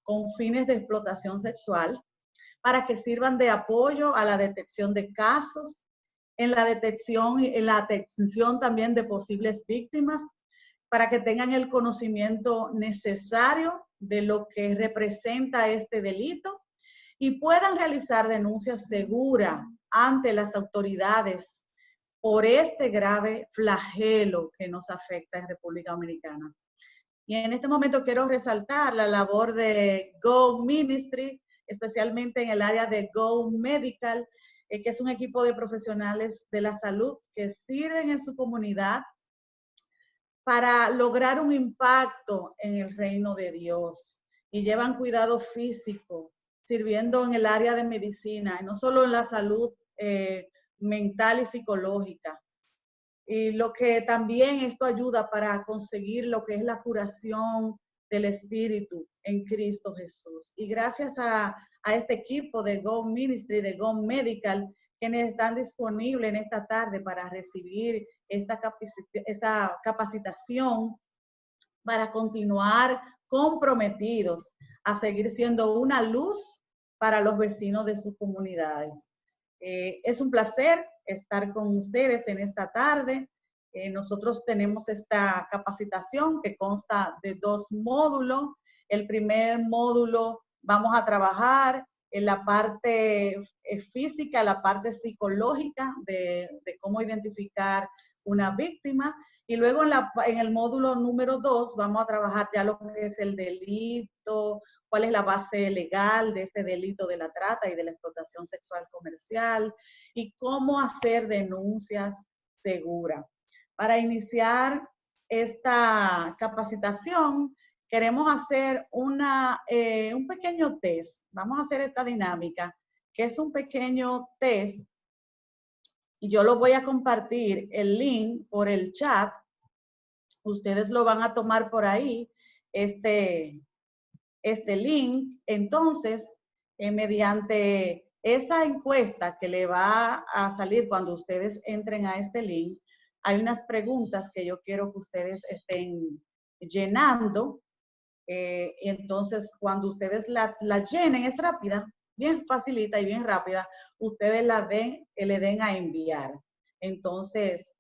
con fines de explotación sexual, para que sirvan de apoyo a la detección de casos, en la detección y en la atención también de posibles víctimas, para que tengan el conocimiento necesario de lo que representa este delito y puedan realizar denuncias seguras ante las autoridades por este grave flagelo que nos afecta en República Dominicana. Y en este momento quiero resaltar la labor de Go Ministry, especialmente en el área de Go Medical, que es un equipo de profesionales de la salud que sirven en su comunidad para lograr un impacto en el reino de Dios y llevan cuidado físico, sirviendo en el área de medicina, no solo en la salud mental y psicológica. Y lo que también esto ayuda para conseguir lo que es la curación del espíritu en Cristo Jesús. Y gracias a este equipo de Go Ministry, de Go Medical, quienes están disponibles en esta tarde para recibir esta capacitación para continuar comprometidos a seguir siendo una luz para los vecinos de sus comunidades. Es un placer estar con ustedes en esta tarde. Nosotros tenemos esta capacitación que consta de 2 módulos. El primer módulo vamos a trabajar en la parte física, la parte psicológica de cómo identificar una víctima. Y luego en el módulo número 2 vamos a trabajar ya lo que es el delito, cuál es la base legal de este delito de la trata y de la explotación sexual comercial y cómo hacer denuncias seguras. Para iniciar esta capacitación, queremos hacer un pequeño test. Vamos a hacer esta dinámica, que es un pequeño test, y yo lo voy a compartir el link por el chat. Ustedes lo van a tomar por ahí, este link. Entonces, mediante esa encuesta que le va a salir cuando ustedes entren a este link, hay unas preguntas que yo quiero que ustedes estén llenando. Entonces, cuando ustedes la llenen, es rápida, bien facilita y bien rápida, ustedes le den a enviar. Entonces,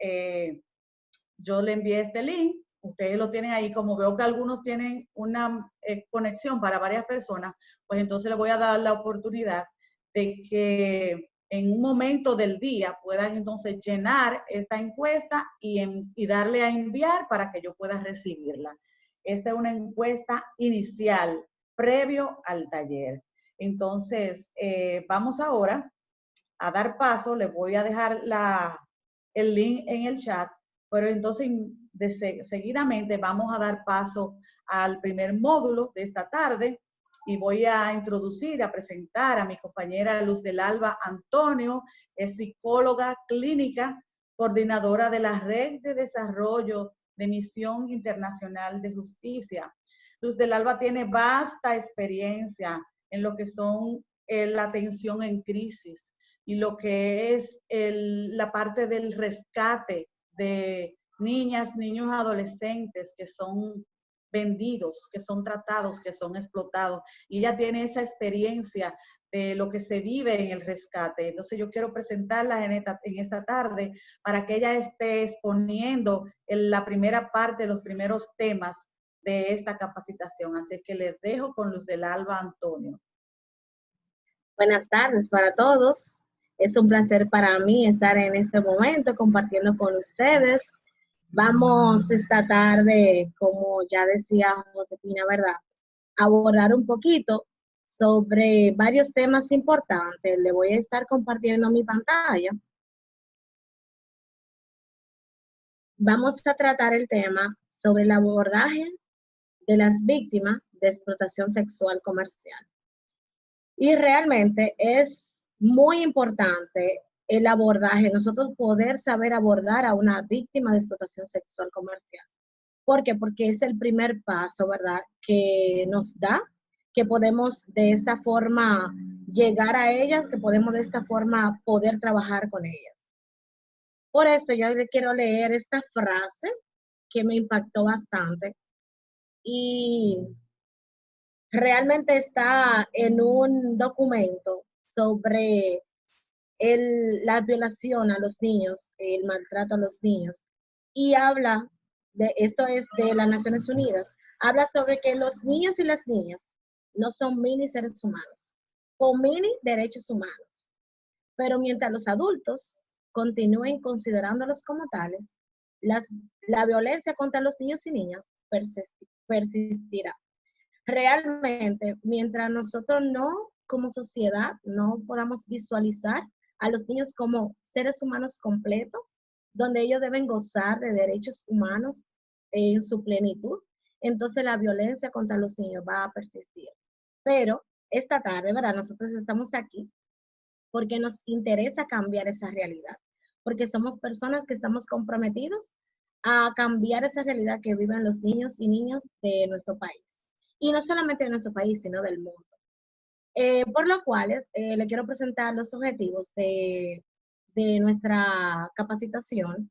yo le envié este link, ustedes lo tienen ahí, como veo que algunos tienen una conexión para varias personas, pues entonces les voy a dar la oportunidad de que en un momento del día puedan entonces llenar esta encuesta y darle a enviar para que yo pueda recibirla. Esta es una encuesta inicial, previo al taller. Entonces, vamos ahora a dar paso, les voy a dejar el link en el chat, pero entonces seguidamente vamos a dar paso al primer módulo de esta tarde y voy a introducir, a presentar a mi compañera Luz del Alba Antonio, es psicóloga clínica, coordinadora de la Red de Desarrollo de Misión Internacional de Justicia. Luz del Alba tiene vasta experiencia en lo que son la atención en crisis y lo que es la parte del rescate de niñas, niños, adolescentes que son vendidos, que son tratados, que son explotados. Y ella tiene esa experiencia de lo que se vive en el rescate. Entonces yo quiero presentarla en esta tarde para que ella esté exponiendo en la primera parte, los primeros temas de esta capacitación. Así que les dejo con Luz del Alba Antonio. Buenas tardes para todos. Es un placer para mí estar en este momento compartiendo con ustedes. Vamos esta tarde, como ya decía Josefina, ¿verdad?, abordar un poquito sobre varios temas importantes. Le voy a estar compartiendo mi pantalla. Vamos a tratar el tema sobre el abordaje de las víctimas de explotación sexual comercial. Y realmente es muy importante el abordaje, nosotros poder saber abordar a una víctima de explotación sexual comercial. ¿Por qué? Porque es el primer paso, ¿verdad?, que nos da, que podemos de esta forma llegar a ellas, que podemos de esta forma poder trabajar con ellas. Por eso yo le quiero leer esta frase que me impactó bastante y realmente está en un documento sobre la violación a los niños, el maltrato a los niños, y habla esto es de las Naciones Unidas, habla sobre que los niños y las niñas no son mini seres humanos, con mini derechos humanos, pero mientras los adultos continúen considerándolos como tales, la violencia contra los niños y niñas persistirá. Realmente, mientras nosotros no, como sociedad, no podamos visualizar a los niños como seres humanos completos, donde ellos deben gozar de derechos humanos en su plenitud, entonces la violencia contra los niños va a persistir. Pero esta tarde, ¿verdad? Nosotros estamos aquí porque nos interesa cambiar esa realidad, porque somos personas que estamos comprometidos a cambiar esa realidad que viven los niños y niñas de nuestro país. Y no solamente de nuestro país, sino del mundo. Por lo cual, le quiero presentar los objetivos de nuestra capacitación,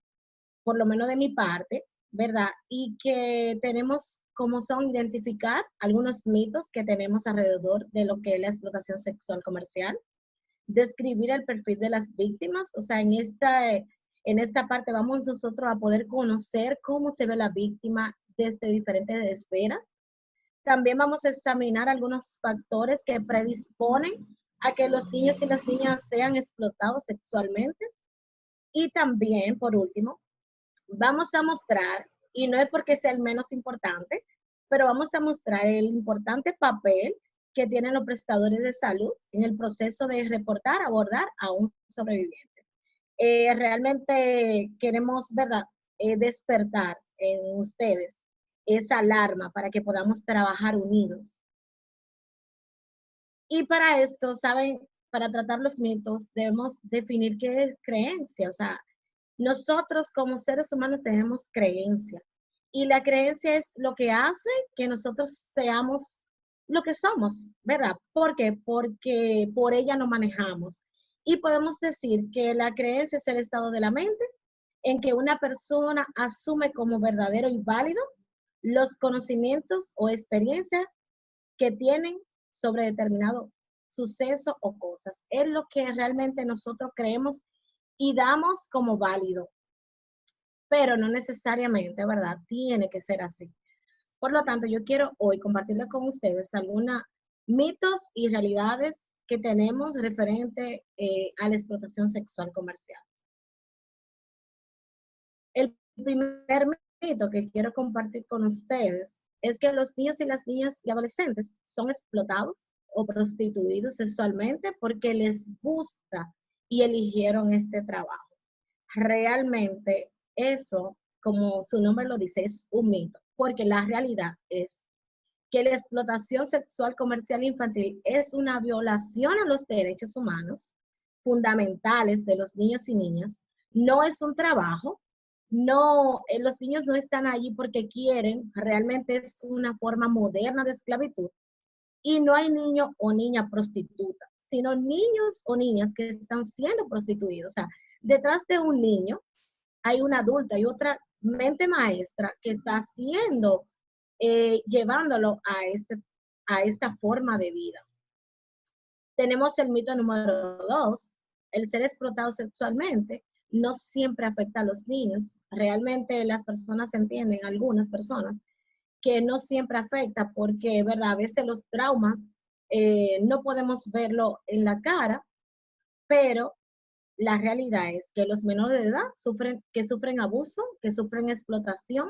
por lo menos de mi parte, ¿verdad? Y que tenemos como son identificar algunos mitos que tenemos alrededor de lo que es la explotación sexual comercial, describir el perfil de las víctimas, o sea, en esta parte vamos nosotros a poder conocer cómo se ve la víctima desde diferentes esferas. También vamos a examinar algunos factores que predisponen a que los niños y las niñas sean explotados sexualmente. Y también, por último, vamos a mostrar, y no es porque sea el menos importante, pero vamos a mostrar el importante papel que tienen los prestadores de salud en el proceso de reportar, abordar a un sobreviviente. Realmente queremos, ¿verdad?, despertar en ustedes esa alarma para que podamos trabajar unidos. Y para esto, ¿saben? Para tratar los mitos debemos definir qué es creencia, o sea, nosotros como seres humanos tenemos creencia y la creencia es lo que hace que nosotros seamos lo que somos, ¿verdad? ¿Por qué? Porque por ella nos manejamos. Y podemos decir que la creencia es el estado de la mente en que una persona asume como verdadero y válido los conocimientos o experiencias que tienen sobre determinado suceso o cosas. Es lo que realmente nosotros creemos y damos como válido, pero no necesariamente, ¿verdad? Tiene que ser así. Por lo tanto, yo quiero hoy compartirles con ustedes algunos mitos y realidades que tenemos referente a la explotación sexual comercial. El primer mito que quiero compartir con ustedes es que los niños y las niñas y adolescentes son explotados o prostituidos sexualmente porque les gusta y eligieron este trabajo. Realmente eso, como su nombre lo dice, es un mito, porque la realidad es que la explotación sexual comercial infantil es una violación a los derechos humanos fundamentales de los niños y niñas, no es un trabajo, no, los niños no están allí porque quieren, realmente es una forma moderna de esclavitud y no hay niño o niña prostituta, sino niños o niñas que están siendo prostituidos. O sea, detrás de un niño hay un adulto, hay otra mente maestra que está haciendo, llevándolo a esta forma de vida. Tenemos el mito número 2, el ser explotado sexualmente no siempre afecta a los niños. Realmente las personas entienden, algunas personas, que no siempre afecta porque, ¿verdad? A veces los traumas no podemos verlo en la cara, pero la realidad es que los menores de edad sufren abuso, que sufren explotación,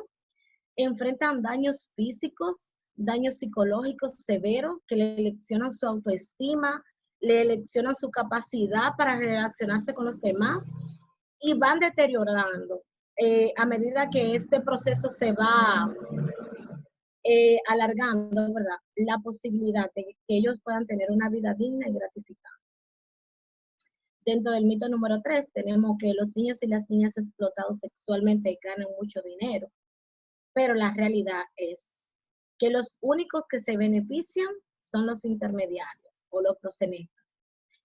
enfrentan daños físicos, daños psicológicos severos que le leccionan su autoestima, le leccionan su capacidad para relacionarse con los demás y van deteriorando a medida que este proceso se va alargando, ¿verdad? La posibilidad de que ellos puedan tener una vida digna y gratificante. Dentro del mito número 3 tenemos que los niños y las niñas explotados sexualmente ganan mucho dinero, pero la realidad es que los únicos que se benefician son los intermediarios o los proxenetas,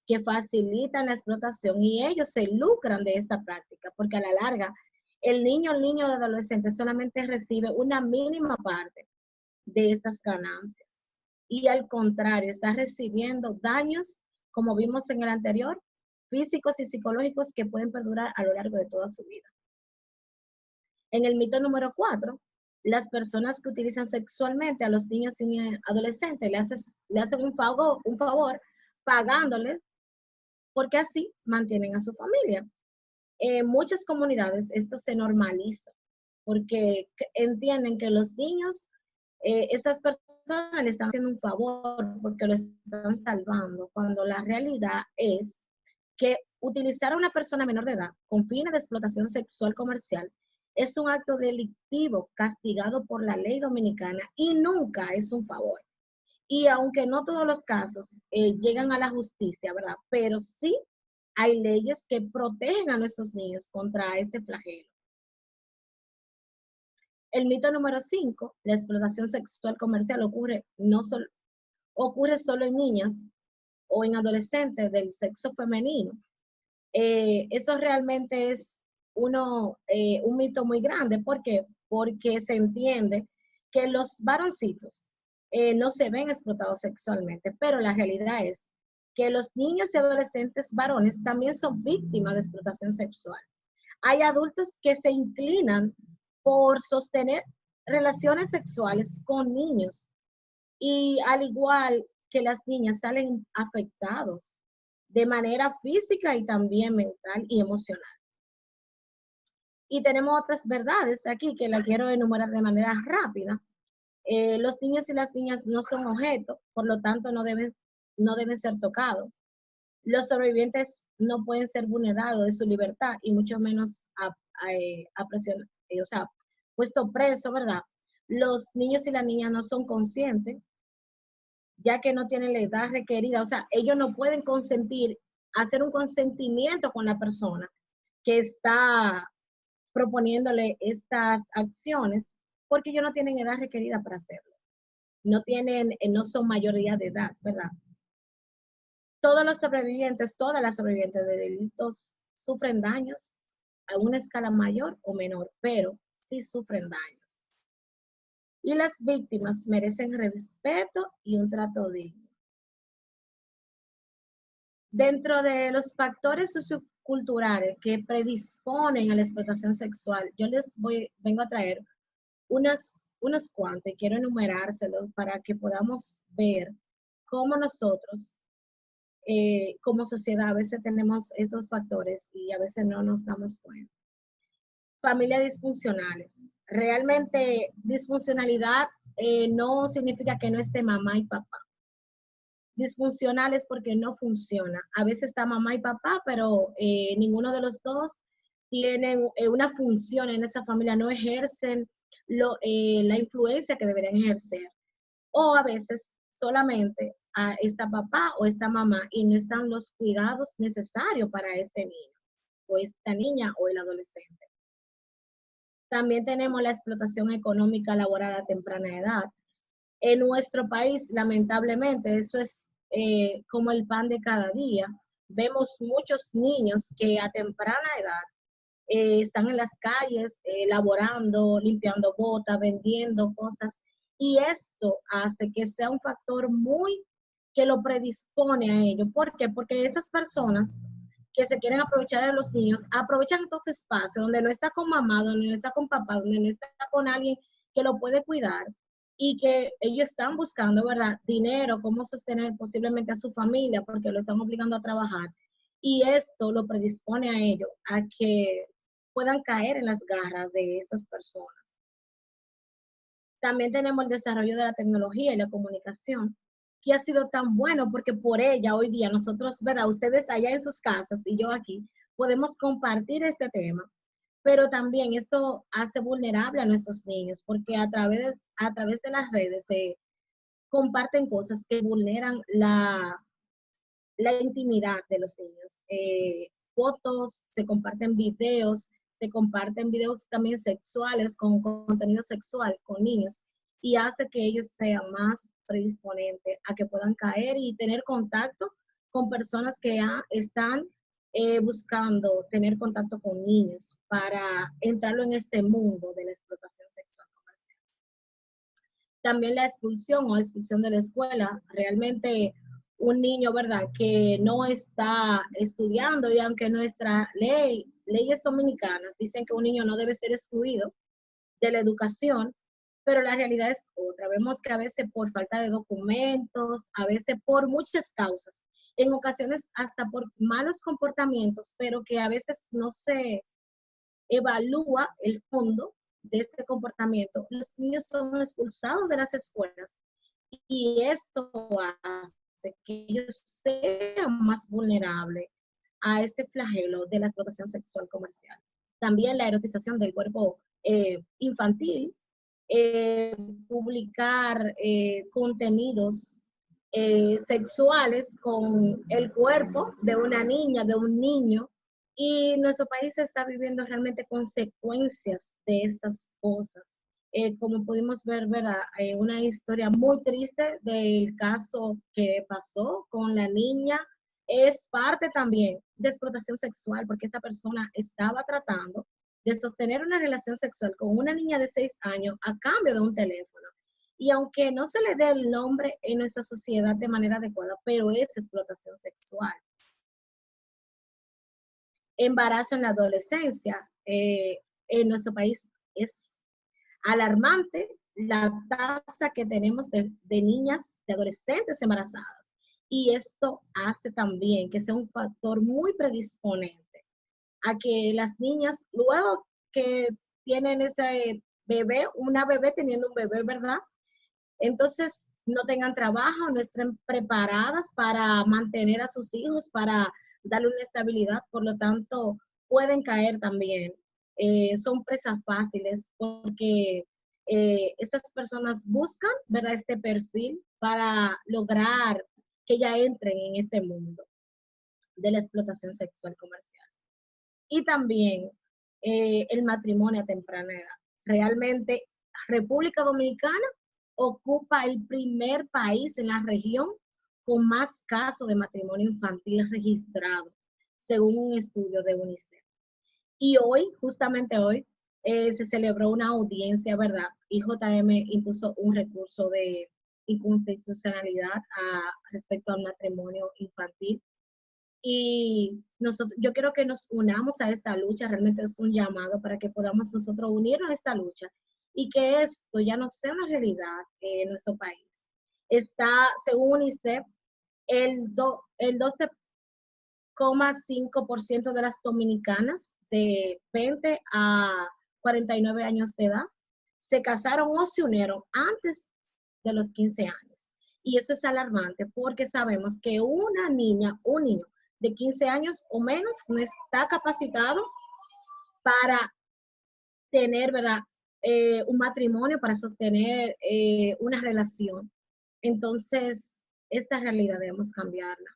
que facilitan la explotación y ellos se lucran de esta práctica, porque a la larga el niño o adolescente solamente recibe una mínima parte de estas ganancias. y al contrario, está recibiendo daños, como vimos en el anterior, físicos y psicológicos que pueden perdurar a lo largo de toda su vida. En el mito número 4, las personas que utilizan sexualmente a los niños y adolescentes le hacen un favor pagándoles porque así mantienen a su familia. En muchas comunidades esto se normaliza porque entienden que los niños, estas personas le están haciendo un favor porque lo están salvando, cuando la realidad es que utilizar a una persona menor de edad con fines de explotación sexual comercial es un acto delictivo castigado por la ley dominicana y nunca es un favor. Y aunque no todos los casos llegan a la justicia, ¿verdad? Pero sí hay leyes que protegen a nuestros niños contra este flagelo. El mito número 5, la explotación sexual comercial ocurre solo en niñas o en adolescentes del sexo femenino. Eso realmente es un mito muy grande. ¿Por qué? Porque se entiende que los varoncitos no se ven explotados sexualmente, pero la realidad es que los niños y adolescentes varones también son víctimas de explotación sexual. Hay adultos que se inclinan por sostener relaciones sexuales con niños y al igual que las niñas salen afectados de manera física y también mental y emocional. Y tenemos otras verdades aquí que la quiero enumerar de manera rápida. Los niños y las niñas no son objetos, por lo tanto no deben ser tocados. Los sobrevivientes no pueden ser vulnerados de su libertad y mucho menos puesto preso, ¿verdad? Los niños y las niñas no son conscientes, ya que no tienen la edad requerida, o sea, ellos no pueden hacer un consentimiento con la persona que está proponiéndole estas acciones, porque ellos no tienen edad requerida para hacerlo. No son mayoría de edad, ¿verdad? Todas las sobrevivientes de delitos sufren daños a una escala mayor o menor, pero sí sufren daños. Y las víctimas merecen respeto y un trato digno. Dentro de los factores socioculturales que predisponen a la explotación sexual, yo vengo a traer unos cuantos y quiero enumerárselos para que podamos ver cómo nosotros, como sociedad, a veces tenemos esos factores y a veces no nos damos cuenta. Familias disfuncionales. Realmente disfuncionalidad no significa que no esté mamá y papá. Disfuncionales porque no funciona. A veces está mamá y papá, pero ninguno de los dos tienen una función en esa familia, no ejercen la influencia que deberían ejercer. O a veces solamente está papá o está mamá y no están los cuidados necesarios para este niño o esta niña o el adolescente. También tenemos la explotación económica laboral a temprana edad. En nuestro país, lamentablemente, eso es como el pan de cada día. Vemos muchos niños que a temprana edad están en las calles laborando, limpiando botas, vendiendo cosas. Y esto hace que sea un factor que lo predispone a ello. ¿Por qué? Porque esas personas que se quieren aprovechar de los niños, aprovechan estos espacios donde no está con mamá, donde no está con papá, donde no está con alguien que lo puede cuidar y que ellos están buscando, ¿verdad? Dinero, cómo sostener posiblemente a su familia porque lo están obligando a trabajar. Y esto lo predispone a ellos a que puedan caer en las garras de esas personas. También tenemos el desarrollo de la tecnología y la comunicación, que ha sido tan bueno porque por ella hoy día nosotros, ¿verdad? Ustedes allá en sus casas y yo aquí, podemos compartir este tema, pero también esto hace vulnerable a nuestros niños porque a través de las redes se comparten cosas que vulneran la intimidad de los niños. Fotos, se comparten videos también sexuales con contenido sexual con niños y hace que ellos sean más predisponentes a que puedan caer y tener contacto con personas que ya están buscando tener contacto con niños para entrarlo en este mundo de la explotación sexual comercial. También la expulsión o expulsión de la escuela. Realmente un niño, ¿verdad?, que no está estudiando, y aunque nuestra leyes dominicanas dicen que un niño no debe ser excluido de la educación, pero la realidad es otra. Vemos que a veces por falta de documentos, a veces por muchas causas, en ocasiones hasta por malos comportamientos, pero que a veces no se evalúa el fondo de este comportamiento, los niños son expulsados de las escuelas y esto hace que ellos sean más vulnerables a este flagelo de la explotación sexual comercial. También la erotización del cuerpo infantil, publicar contenidos sexuales con el cuerpo de una niña, de un niño, y nuestro país está viviendo realmente consecuencias de estas cosas. Como pudimos ver, ¿verdad? Una historia muy triste del caso que pasó con la niña, es parte también de explotación sexual, porque esta persona estaba tratando de sostener una relación sexual con una niña de 6 años a cambio de un teléfono. Y aunque no se le dé el nombre en nuestra sociedad de manera adecuada, pero es explotación sexual. Embarazo en la adolescencia. En nuestro país es alarmante la tasa que tenemos de niñas, de adolescentes embarazadas. Y esto hace también que sea un factor muy predisponente a que las niñas, luego que tienen ese bebé, una bebé teniendo un bebé, ¿verdad? Entonces no tengan trabajo, no estén preparadas para mantener a sus hijos, para darle una estabilidad, por lo tanto pueden caer también. Son presas fáciles porque esas personas buscan, ¿verdad?, este perfil para lograr que ya entren en este mundo de la explotación sexual comercial. Y también el matrimonio a temprana edad. Realmente República Dominicana ocupa el primer país en la región con más casos de matrimonio infantil registrado, según un estudio de UNICEF. Y hoy, justamente hoy, se celebró una audiencia, ¿verdad? Y JM impuso un recurso de inconstitucionalidad respecto al matrimonio infantil. Y yo quiero que nos unamos a esta lucha, realmente es un llamado para que podamos nosotros unirnos a esta lucha y que esto ya no sea una realidad en nuestro país. Está, según UNICEF, el 12,5% de las dominicanas de 20 a 49 años de edad se casaron o se unieron antes de los 15 años. Y eso es alarmante porque sabemos que una niña, un niño de 15 años o menos no está capacitado para tener, ¿verdad?, un matrimonio, para sostener una relación. Entonces, esta realidad debemos cambiarla.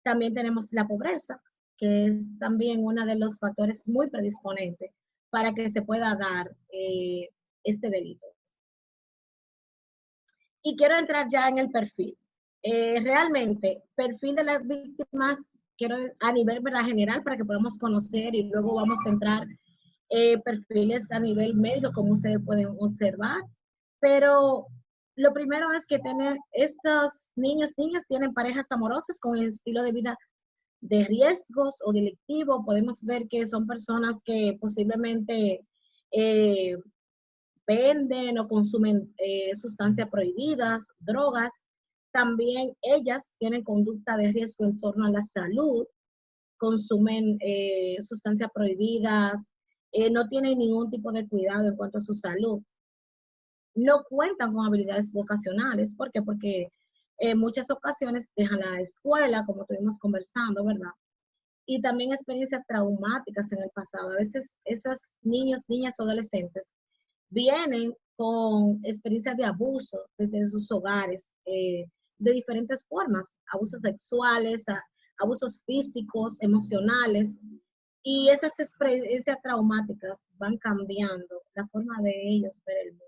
También tenemos la pobreza, que es también uno de los factores muy predisponentes para que se pueda dar este delito. Y quiero entrar ya en el perfil. Realmente, perfil de las víctimas, quiero a nivel, ¿verdad?, general, para que podamos conocer, y luego vamos a entrar perfiles a nivel médico, como ustedes pueden observar. Pero lo primero es que estos niñas tienen parejas amorosas con el estilo de vida de riesgos o delictivo. Podemos ver que son personas que posiblemente venden o consumen sustancias prohibidas, drogas. También ellas tienen conducta de riesgo en torno a la salud, consumen sustancias prohibidas, no tienen ningún tipo de cuidado en cuanto a su salud. No cuentan con habilidades vocacionales. ¿Por qué? Porque en muchas ocasiones dejan la escuela, como estuvimos conversando, ¿verdad? Y también experiencias traumáticas en el pasado. A veces esos niños, niñas o adolescentes vienen con experiencias de abuso desde sus hogares, de diferentes formas, abusos sexuales, abusos físicos, emocionales, y esas experiencias traumáticas van cambiando la forma de ellos ver el mundo.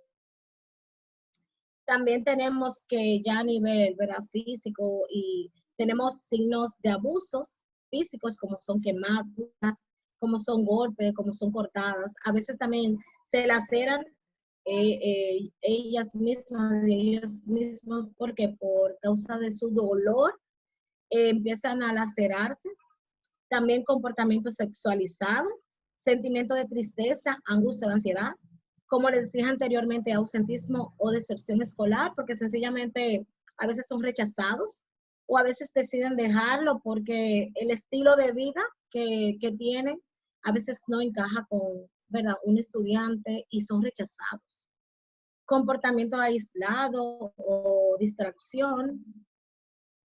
También tenemos que ya a nivel, ¿verdad?, físico, y tenemos signos de abusos físicos como son quemaduras, como son golpes, como son cortadas. A veces también se laceran ellas mismas, de ellos mismos, porque por causa de su dolor empiezan a lacerarse. También comportamiento sexualizado, sentimiento de tristeza, angustia o ansiedad. Como les decía anteriormente, ausentismo o deserción escolar, porque sencillamente a veces son rechazados o a veces deciden dejarlo porque el estilo de vida que tienen a veces no encaja con, ¿verdad?, un estudiante y son rechazados. Comportamiento aislado o distracción.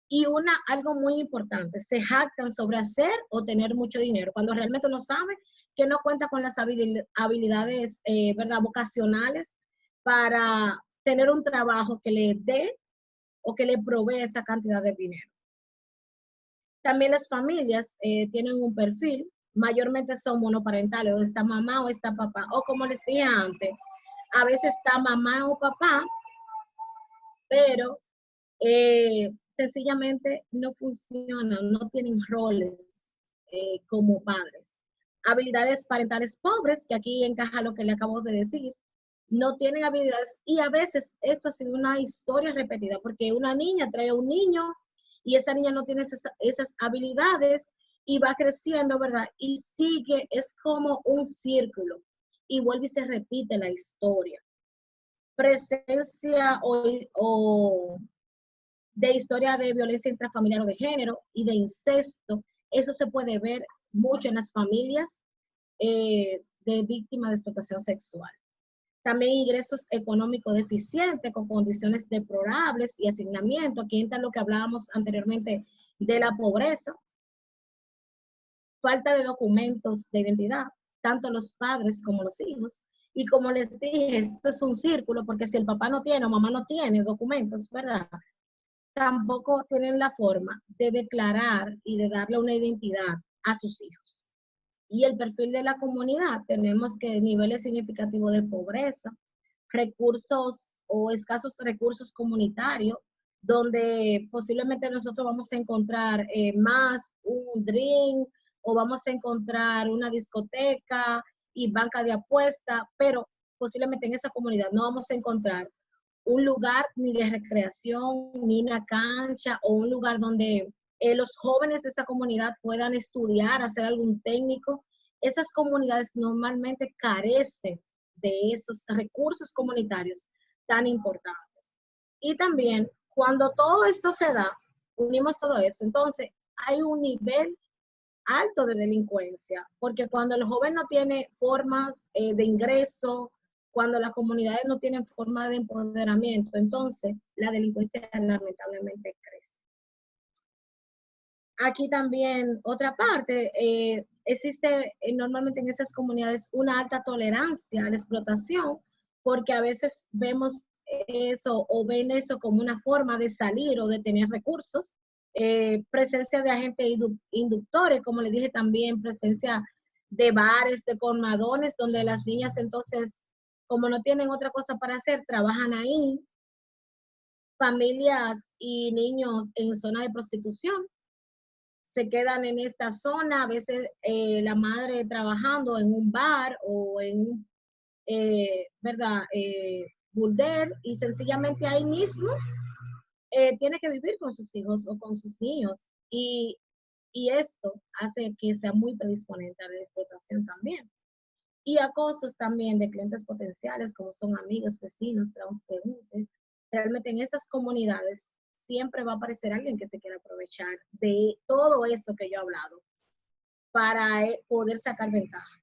Y algo muy importante, se jactan sobre hacer o tener mucho dinero, cuando realmente uno sabe que no cuenta con las habilidades, ¿verdad?, vocacionales para tener un trabajo que le dé o que le provee esa cantidad de dinero. También las familias tienen un perfil, mayormente son monoparentales, o está mamá o está papá, o como les dije antes, a veces está mamá o papá, pero sencillamente no funcionan, no tienen roles como padres. Habilidades parentales pobres, que aquí encaja lo que le acabo de decir, no tienen habilidades y a veces esto ha sido una historia repetida porque una niña trae a un niño y esa niña no tiene esas habilidades y va creciendo, ¿verdad? Y sigue, es como un círculo y vuelve y se repite la historia. Presencia o de historia de violencia intrafamiliar o de género y de incesto, eso se puede ver mucho en las familias de víctimas de explotación sexual. También ingresos económicos deficientes con condiciones deplorables y asignamiento. Aquí entra lo que hablábamos anteriormente de la pobreza. Falta de documentos de identidad, tanto los padres como los hijos. Y como les dije, esto es un círculo, porque si el papá no tiene o mamá no tiene documentos, ¿verdad?, tampoco tienen la forma de declarar y de darle una identidad a sus hijos. Y el perfil de la comunidad, tenemos que niveles significativos de pobreza, recursos o escasos recursos comunitarios, donde posiblemente nosotros vamos a encontrar más un drink o vamos a encontrar una discoteca y banca de apuesta, pero posiblemente en esa comunidad no vamos a encontrar un lugar ni de recreación, ni una cancha o un lugar donde los jóvenes de esa comunidad puedan estudiar, hacer algún técnico. Esas comunidades normalmente carecen de esos recursos comunitarios tan importantes. Y también, cuando todo esto se da, unimos todo eso, entonces hay un nivel alto de delincuencia, porque cuando el joven no tiene formas de ingreso, cuando las comunidades no tienen forma de empoderamiento, entonces la delincuencia lamentablemente crece. Aquí también otra parte, existe normalmente en esas comunidades una alta tolerancia a la explotación, porque a veces vemos eso o ven eso como una forma de salir o de tener recursos. Presencia de agentes inductores, como les dije también, presencia de bares, de colmadones, donde las niñas entonces, como no tienen otra cosa para hacer, trabajan ahí. Familias y niños en zona de prostitución se quedan en esta zona, a veces la madre trabajando en un bar o en un, ¿verdad?, burdel, y sencillamente ahí mismo tiene que vivir con sus hijos o con sus niños. Y esto hace que sea muy predisponente a la explotación también. Y acosos también de clientes potenciales, como son amigos, vecinos, transeúntes. Realmente en esas comunidades siempre va a aparecer alguien que se quiera aprovechar de todo esto que yo he hablado para poder sacar ventaja.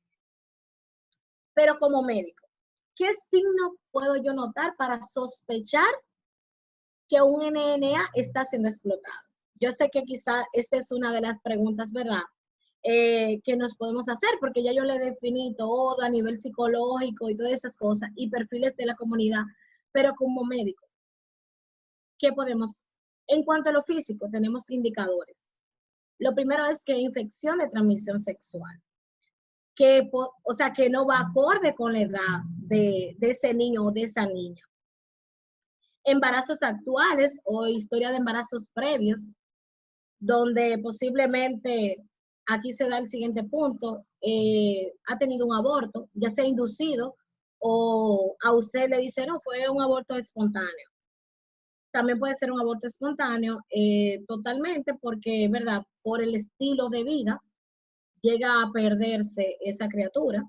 Pero como médico, ¿qué signo puedo yo notar para sospechar que un NNA está siendo explotado? Yo sé que quizá esta es una de las preguntas, ¿verdad?, que nos podemos hacer, porque ya yo le definí todo a nivel psicológico y todas esas cosas, y perfiles de la comunidad, pero como médico, ¿qué podemos? En cuanto a lo físico, tenemos indicadores. Lo primero es que infección de transmisión sexual, o sea, que no va acorde con la edad de ese niño o de esa niña. Embarazos actuales o historia de embarazos previos, donde posiblemente, aquí se da el siguiente punto, ha tenido un aborto, ya sea inducido o a usted le dice, no, fue un aborto espontáneo. También puede ser un aborto espontáneo totalmente porque, ¿verdad? Por el estilo de vida llega a perderse esa criatura.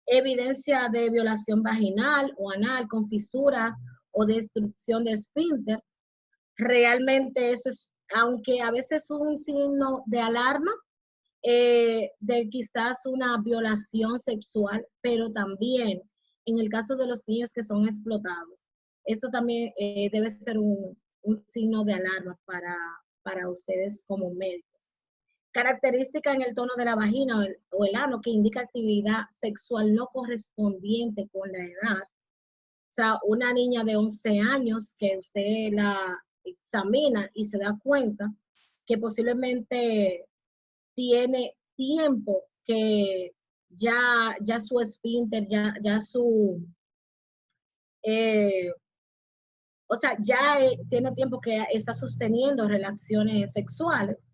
Evidencia de violación vaginal o anal con fisuras o destrucción de esfínter. Realmente eso es, aunque a veces es un signo de alarma, de quizás una violación sexual, pero también en el caso de los niños que son explotados, eso también debe ser un signo de alarma para ustedes como médicos. Característica en el tono de la vagina o el ano que indica actividad sexual no correspondiente con la edad. O sea, una niña de 11 años que usted la examina y se da cuenta que posiblemente tiene tiempo que ya su esfínter, ya su, o sea, ya tiene tiempo que está sosteniendo relaciones sexuales.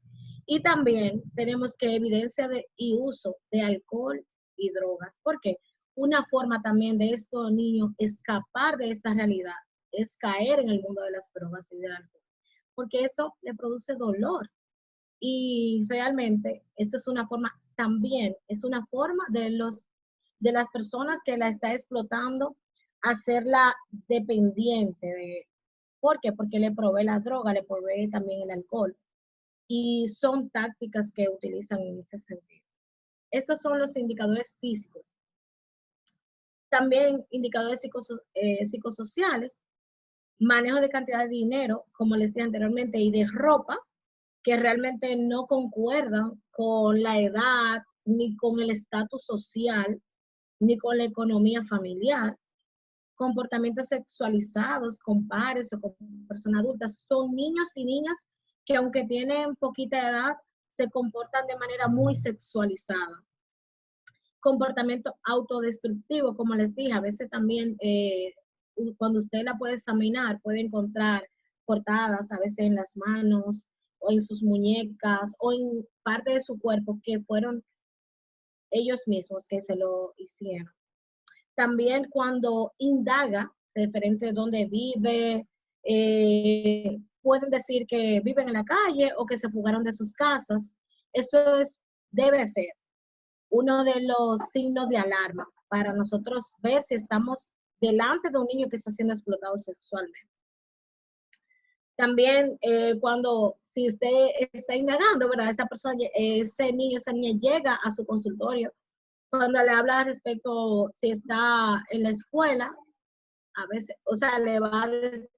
Y también tenemos que evidencia y uso de alcohol y drogas. ¿Por qué? Una forma también de estos niños escapar de esta realidad es caer en el mundo de las drogas y del alcohol, porque eso le produce dolor. Y realmente esto es una forma, también es una forma de las personas que la está explotando, hacerla dependiente de, ¿por qué? Porque le provee la droga, le provee también el alcohol. Y son tácticas que utilizan en ese sentido. Estos son los indicadores físicos. También indicadores psicosociales, manejo de cantidad de dinero, como les dije anteriormente, y de ropa, que realmente no concuerdan con la edad, ni con el estatus social, ni con la economía familiar. Comportamientos sexualizados con pares o con personas adultas. Son niños y niñas que aunque tienen poquita edad, se comportan de manera muy sexualizada. Comportamiento autodestructivo, como les dije, a veces también cuando usted la puede examinar, puede encontrar cortadas a veces en las manos o en sus muñecas o en parte de su cuerpo que fueron ellos mismos que se lo hicieron. También cuando indaga referente a dónde vive, pueden decir que viven en la calle o que se fugaron de sus casas. Eso debe ser uno de los signos de alarma para nosotros ver si estamos delante de un niño que está siendo explotado sexualmente. También si usted está indagando, ¿verdad? Esa persona, ese niño, esa niña llega a su consultorio, cuando le habla respecto si está en la escuela, a veces, o sea, le va a decir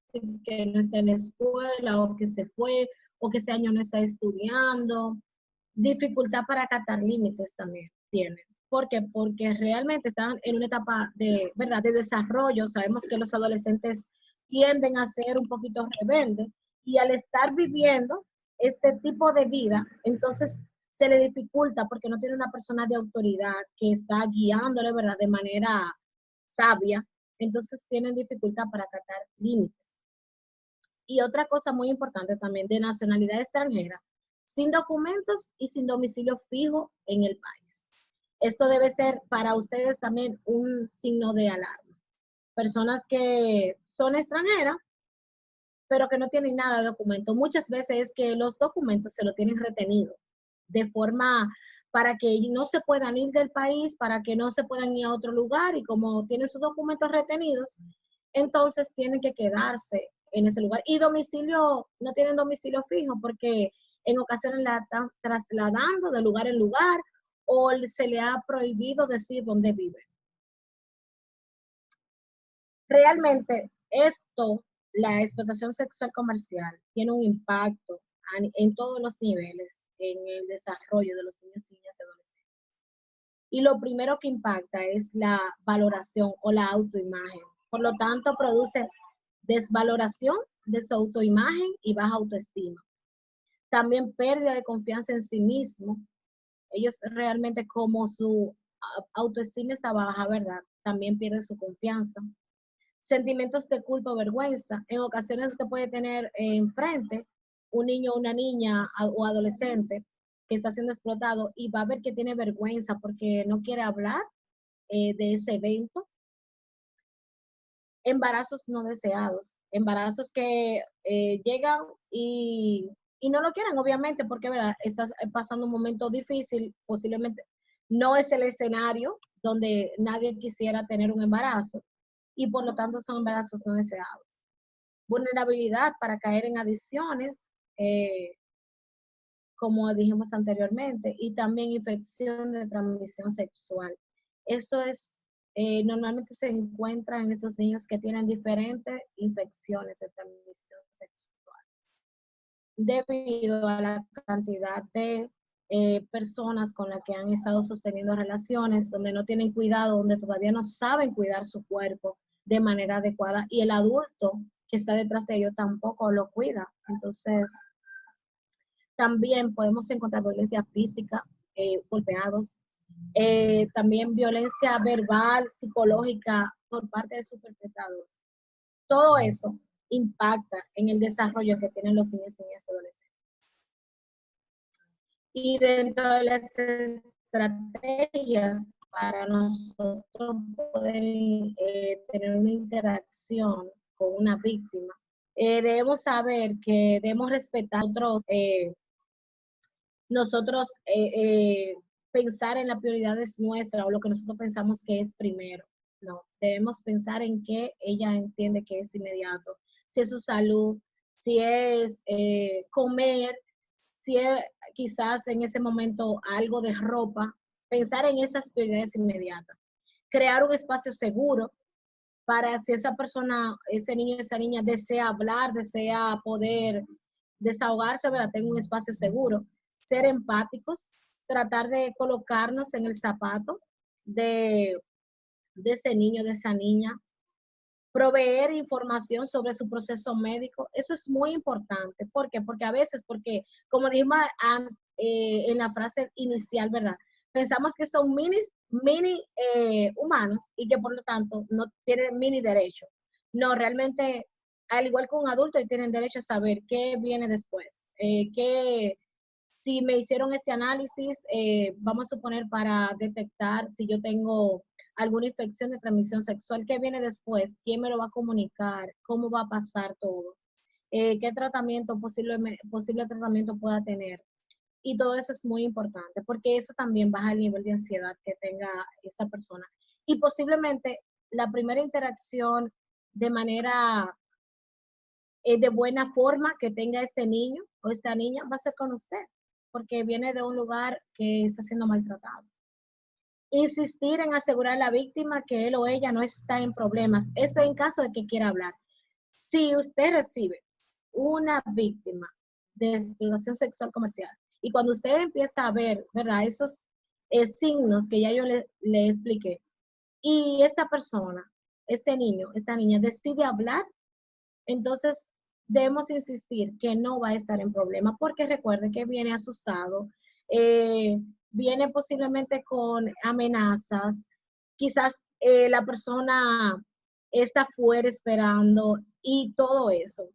que no está en la escuela o que se fue o que ese año no está estudiando. Dificultad para acatar límites también tienen. ¿Por qué? Porque realmente están en una etapa de, ¿verdad?, de desarrollo. Sabemos que los adolescentes tienden a ser un poquito rebeldes y al estar viviendo este tipo de vida, entonces se le dificulta porque no tiene una persona de autoridad que está guiándole, ¿verdad?, de manera sabia. Entonces tienen dificultad para acatar límites. Y otra cosa muy importante también, de nacionalidad extranjera, sin documentos y sin domicilio fijo en el país. Esto debe ser para ustedes también un signo de alarma. Personas que son extranjeras, pero que no tienen nada de documento. Muchas veces es que los documentos se lo tienen retenido de forma para que no se puedan ir del país, para que no se puedan ir a otro lugar, y como tienen sus documentos retenidos, entonces tienen que quedarse en ese lugar. Y domicilio, no tienen domicilio fijo porque en ocasiones la están trasladando de lugar en lugar o se le ha prohibido decir dónde vive. Realmente esto, la explotación sexual comercial, tiene un impacto en todos los niveles en el desarrollo de los niños, niñas y adolescentes. Y lo primero que impacta es la valoración o la autoimagen. Por lo tanto, produce desvaloración de su autoimagen y baja autoestima. También pérdida de confianza en sí mismo. Ellos realmente, como su autoestima está baja, ¿verdad?, también pierden su confianza. Sentimientos de culpa o vergüenza. En ocasiones usted puede tener enfrente un niño o una niña o adolescente que está siendo explotado y va a ver que tiene vergüenza porque no quiere hablar de ese evento. Embarazos no deseados, embarazos que llegan y no lo quieren, obviamente, porque ¿verdad? Estás pasando un momento difícil, posiblemente no es el escenario donde nadie quisiera tener un embarazo y por lo tanto son embarazos no deseados. Vulnerabilidad para caer en adicciones, como dijimos anteriormente, y también infección de transmisión sexual. Esto es, normalmente se encuentra en esos niños que tienen diferentes infecciones de transmisión sexual, debido a la cantidad de personas con las que han estado sosteniendo relaciones, donde no tienen cuidado, donde todavía no saben cuidar su cuerpo de manera adecuada, y el adulto que está detrás de ellos tampoco lo cuida. Entonces, también podemos encontrar violencia física, golpeados, también violencia verbal, psicológica por parte de su perpetrador. Todo eso impacta en el desarrollo que tienen los niños y niñas adolescentes. Y dentro de las estrategias para nosotros poder tener una interacción con una víctima, debemos saber que debemos respetar nosotros pensar en las prioridades nuestras o lo que nosotros pensamos que es primero. No, debemos pensar en qué ella entiende que es inmediato. Si es su salud, si es comer, si es quizás en ese momento algo de ropa, pensar en esas prioridades inmediatas. Crear un espacio seguro para si esa persona, ese niño, esa niña desea hablar, desea poder desahogarse, ¿verdad? Tenga un espacio seguro. Ser empáticos, tratar de colocarnos en el zapato de ese niño, de esa niña, proveer información sobre su proceso médico. Eso es muy importante. ¿Por qué? Porque a veces, como dijimos en la frase inicial, ¿verdad? Pensamos que son mini humanos y que por lo tanto no tienen mini derechos. No, realmente, al igual que un adulto, tienen derecho a saber qué viene después, si me hicieron este análisis, vamos a suponer para detectar si yo tengo alguna infección de transmisión sexual, ¿qué viene después? ¿Quién me lo va a comunicar? ¿Cómo va a pasar todo? ¿Qué tratamiento, posible tratamiento pueda tener? Y todo eso es muy importante, porque eso también baja el nivel de ansiedad que tenga esa persona. Y posiblemente la primera interacción de manera, de buena forma que tenga este niño o esta niña va a ser con usted, porque viene de un lugar que está siendo maltratado. Insistir en asegurar a la víctima que él o ella no está en problemas. Esto en caso de que quiera hablar. Si usted recibe una víctima de explotación sexual comercial y cuando usted empieza a ver, ¿verdad? Esos signos que ya yo le expliqué y esta persona, este niño, esta niña decide hablar, entonces debemos insistir que no va a estar en problema porque recuerde que viene asustado, viene posiblemente con amenazas, quizás la persona está fuera esperando y todo eso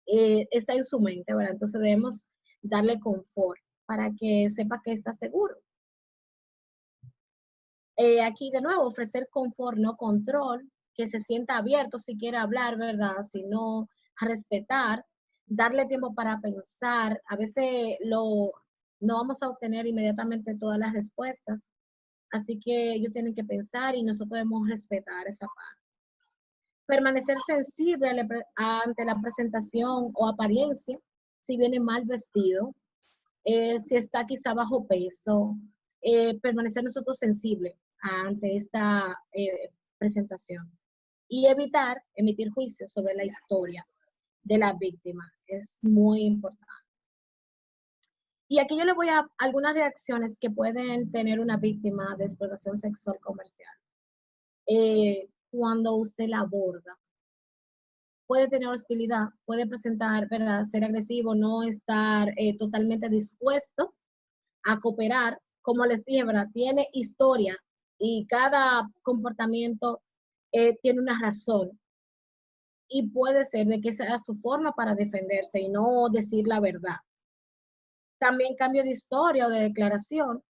está en su mente, ¿verdad? Entonces debemos darle confort para que sepa que está seguro. Aquí de nuevo, ofrecer confort, no control, que se sienta abierto si quiere hablar, ¿verdad? Si no, a respetar, darle tiempo para pensar. A veces no vamos a obtener inmediatamente todas las respuestas, así que ellos tienen que pensar y nosotros debemos respetar esa parte. Permanecer sensible ante la presentación o apariencia, si viene mal vestido, si está quizá bajo peso, permanecer nosotros sensibles ante esta presentación y evitar emitir juicios sobre la historia de la víctima. Es muy importante. Y aquí yo le voy a algunas reacciones que pueden tener una víctima de explotación sexual comercial. Cuando usted la aborda, puede tener hostilidad, puede presentar, ¿verdad?, ser agresivo, no estar totalmente dispuesto a cooperar. Como les dije, ¿verdad?, tiene historia y cada comportamiento tiene una razón. Y puede ser de que sea su forma para defenderse y no decir la verdad. También cambio de historia o de declaración,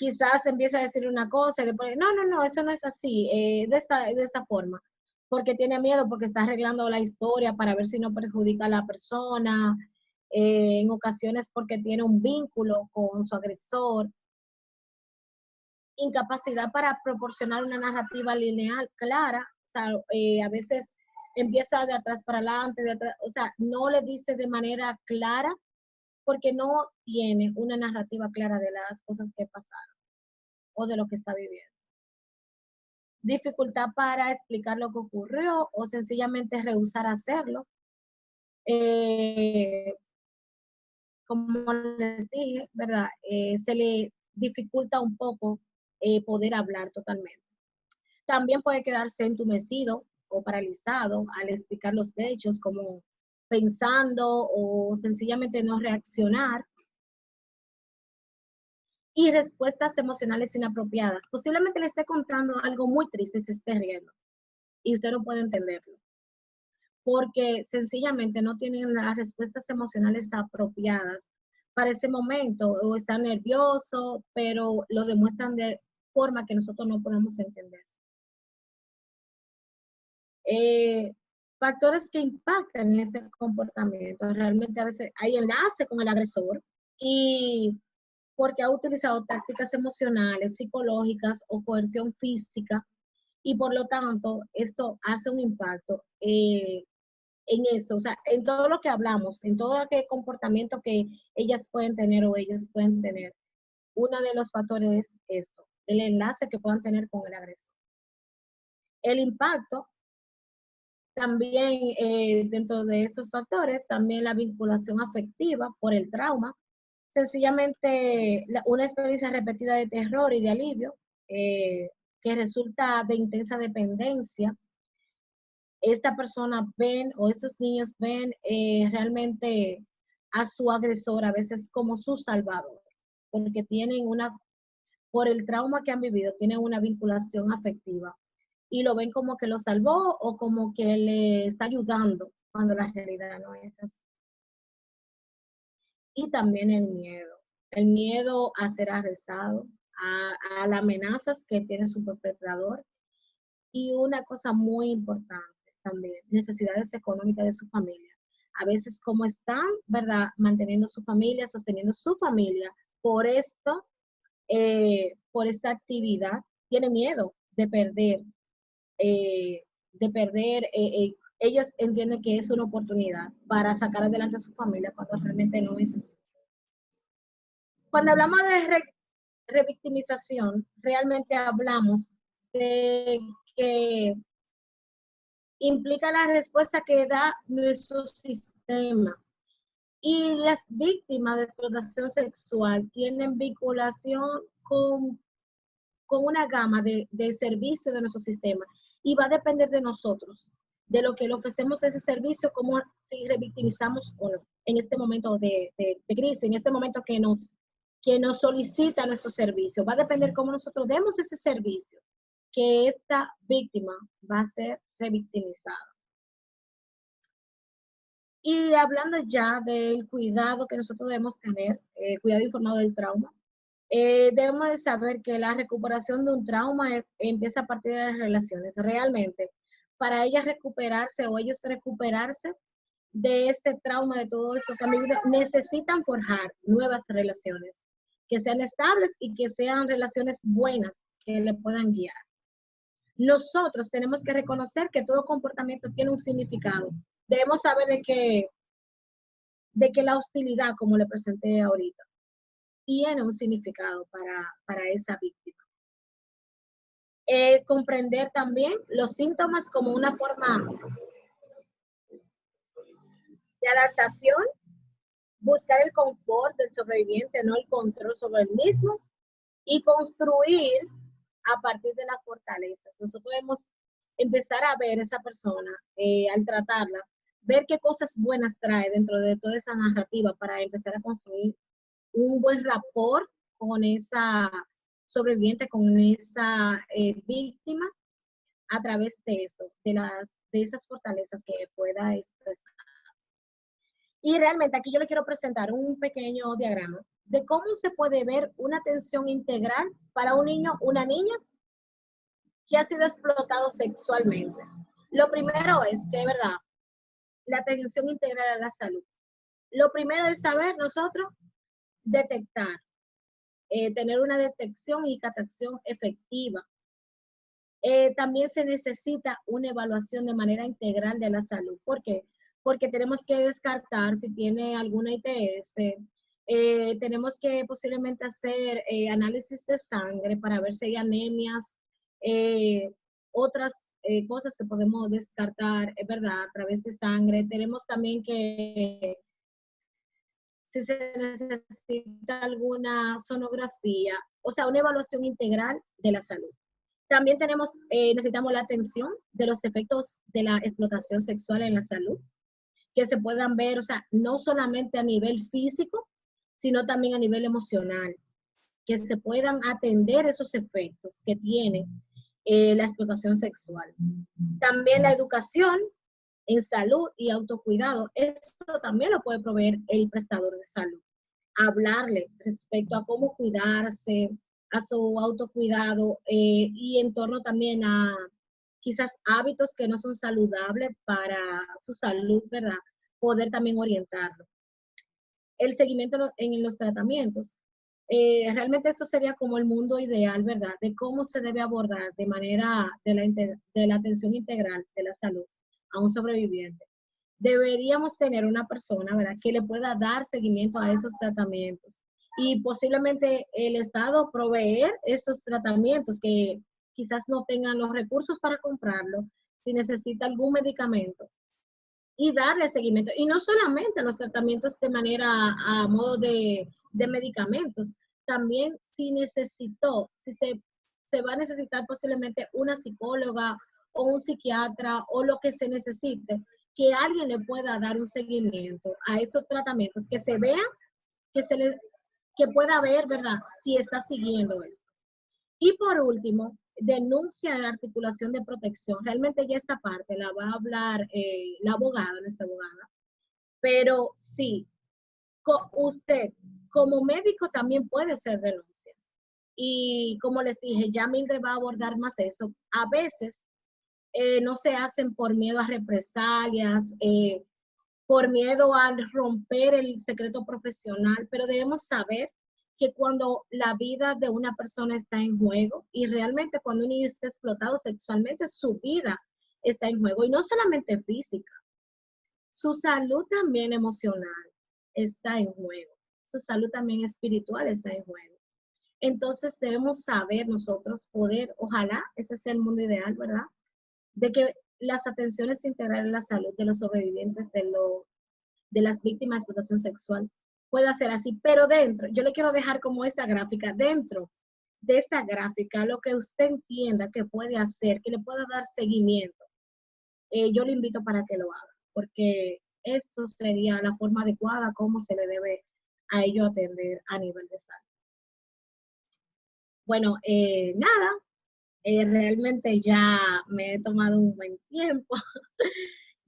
quizás empieza a decir una cosa y después, no, eso no es así, de esta forma, porque tiene miedo, porque está arreglando la historia para ver si no perjudica a la persona, en ocasiones porque tiene un vínculo con su agresor, incapacidad para proporcionar una narrativa lineal clara, o sea, a veces empieza de atrás para adelante, o sea, no le dice de manera clara porque no tiene una narrativa clara de las cosas que pasaron o de lo que está viviendo. Dificultad para explicar lo que ocurrió o sencillamente rehusar hacerlo. Como les dije, ¿verdad? Se le dificulta un poco poder hablar totalmente. También puede quedarse entumecido o paralizado al explicar los hechos, como pensando o sencillamente no reaccionar. Y respuestas emocionales inapropiadas. Posiblemente le esté contando algo muy triste y se esté riendo. Y usted no puede entenderlo. Porque sencillamente no tienen las respuestas emocionales apropiadas para ese momento. O está nervioso, pero lo demuestran de forma que nosotros no podemos entender. Factores que impactan en ese comportamiento. Realmente a veces hay enlace con el agresor y porque ha utilizado tácticas emocionales, psicológicas o coerción física y por lo tanto esto hace un impacto en esto, o sea, en todo lo que hablamos, en todo aquel comportamiento que ellas pueden tener o ellos pueden tener. Uno de los factores es esto, el enlace que puedan tener con el agresor. El impacto también dentro de estos factores, también la vinculación afectiva por el trauma, sencillamente una experiencia repetida de terror y de alivio que resulta de intensa dependencia. Esta persona ven o estos niños ven realmente a su agresor a veces como su salvador, porque tienen por el trauma que han vivido, tienen una vinculación afectiva y lo ven como que lo salvó o como que le está ayudando, cuando la realidad no es así. Y también el miedo a ser arrestado, a las amenazas que tiene su perpetrador y una cosa muy importante también, necesidades económicas de su familia. A veces como están, ¿verdad?, manteniendo su familia, sosteniendo su familia, por esto, por esta actividad, tiene miedo de perder, ellos entienden que es una oportunidad para sacar adelante a su familia cuando realmente no es así. Cuando hablamos de revictimización, realmente hablamos de que implica la respuesta que da nuestro sistema. Y las víctimas de explotación sexual tienen vinculación con una gama de servicios de nuestro sistema y va a depender de nosotros, de lo que le ofrecemos ese servicio, como si revictimizamos o no, en este momento de crisis, en este momento que nos solicita nuestro servicio. Va a depender cómo nosotros demos ese servicio, que esta víctima va a ser revictimizada. Y hablando ya del cuidado que nosotros debemos tener, cuidado informado del trauma, debemos de saber que la recuperación de un trauma empieza a partir de las relaciones. Realmente, para ellas recuperarse o ellos recuperarse de este trauma, de todo esto que han vivido, necesitan forjar nuevas relaciones que sean estables y que sean relaciones buenas, que le puedan guiar. Nosotros tenemos que reconocer que todo comportamiento tiene un significado. Debemos saber de que la hostilidad, como le presenté ahorita, tiene un significado para esa víctima. Comprender también los síntomas como una forma de adaptación, buscar el confort del sobreviviente, no el control sobre el mismo, y construir a partir de las fortalezas. Nosotros debemos empezar a ver a esa persona, al tratarla, ver qué cosas buenas trae dentro de toda esa narrativa para empezar a construir un buen rapport con esa sobreviviente, con esa víctima, a través de esto, de esas fortalezas que pueda expresar. Y realmente aquí yo le quiero presentar un pequeño diagrama de cómo se puede ver una atención integral para un niño, una niña que ha sido explotado sexualmente. Lo primero es que, de verdad, la atención integral a la salud. Lo primero es saber nosotros detectar, tener una detección y captación efectiva. También se necesita una evaluación de manera integral de la salud. ¿Por qué? Porque tenemos que descartar si tiene alguna ITS, tenemos que posiblemente hacer análisis de sangre para ver si hay anemias, otras cosas que podemos descartar, es verdad, a través de sangre. Tenemos también que, si se necesita alguna sonografía, o sea, una evaluación integral de la salud. También necesitamos la atención de los efectos de la explotación sexual en la salud, que se puedan ver, o sea, no solamente a nivel físico, sino también a nivel emocional, que se puedan atender esos efectos que tiene la explotación sexual. También la educación en salud y autocuidado, esto también lo puede proveer el prestador de salud. Hablarle respecto a cómo cuidarse, a su autocuidado y en torno también a quizás hábitos que no son saludables para su salud, ¿verdad? Poder también orientarlo. El seguimiento en los tratamientos. Realmente esto sería como el mundo ideal, ¿verdad? De cómo se debe abordar de manera de la atención integral de la salud a un sobreviviente. Deberíamos tener una persona, ¿verdad?, que le pueda dar seguimiento a esos tratamientos y posiblemente el Estado proveer esos tratamientos que quizás no tengan los recursos para comprarlo, si necesita algún medicamento y darle seguimiento. Y no solamente los tratamientos de manera a modo de medicamentos, también si se va a necesitar posiblemente una psicóloga o un psiquiatra o lo que se necesite, que alguien le pueda dar un seguimiento a esos tratamientos, que se vea, que pueda ver, ¿verdad?, si está siguiendo eso. Y por último, denuncia de articulación de protección. Realmente ya esta parte la va a hablar la abogada, nuestra abogada. Pero sí, usted como médico también puede hacer denuncias. Y como les dije, ya Mildred va a abordar más esto. A veces no se hacen por miedo a represalias, por miedo a romper el secreto profesional, pero debemos saber que cuando la vida de una persona está en juego y realmente cuando un niño está explotado sexualmente, su vida está en juego y no solamente física, su salud también emocional está en juego, su salud también espiritual está en juego. Entonces debemos saber nosotros poder, ojalá ese sea el mundo ideal, ¿verdad?, de que las atenciones integrales a la salud de los sobrevivientes de las víctimas de explotación sexual pueda ser así, pero dentro, yo le quiero dejar como esta gráfica, dentro de esta gráfica, lo que usted entienda que puede hacer, que le pueda dar seguimiento, yo le invito para que lo haga, porque esto sería la forma adecuada como se le debe a ello atender a nivel de salud. Bueno, nada, realmente ya me he tomado un buen tiempo.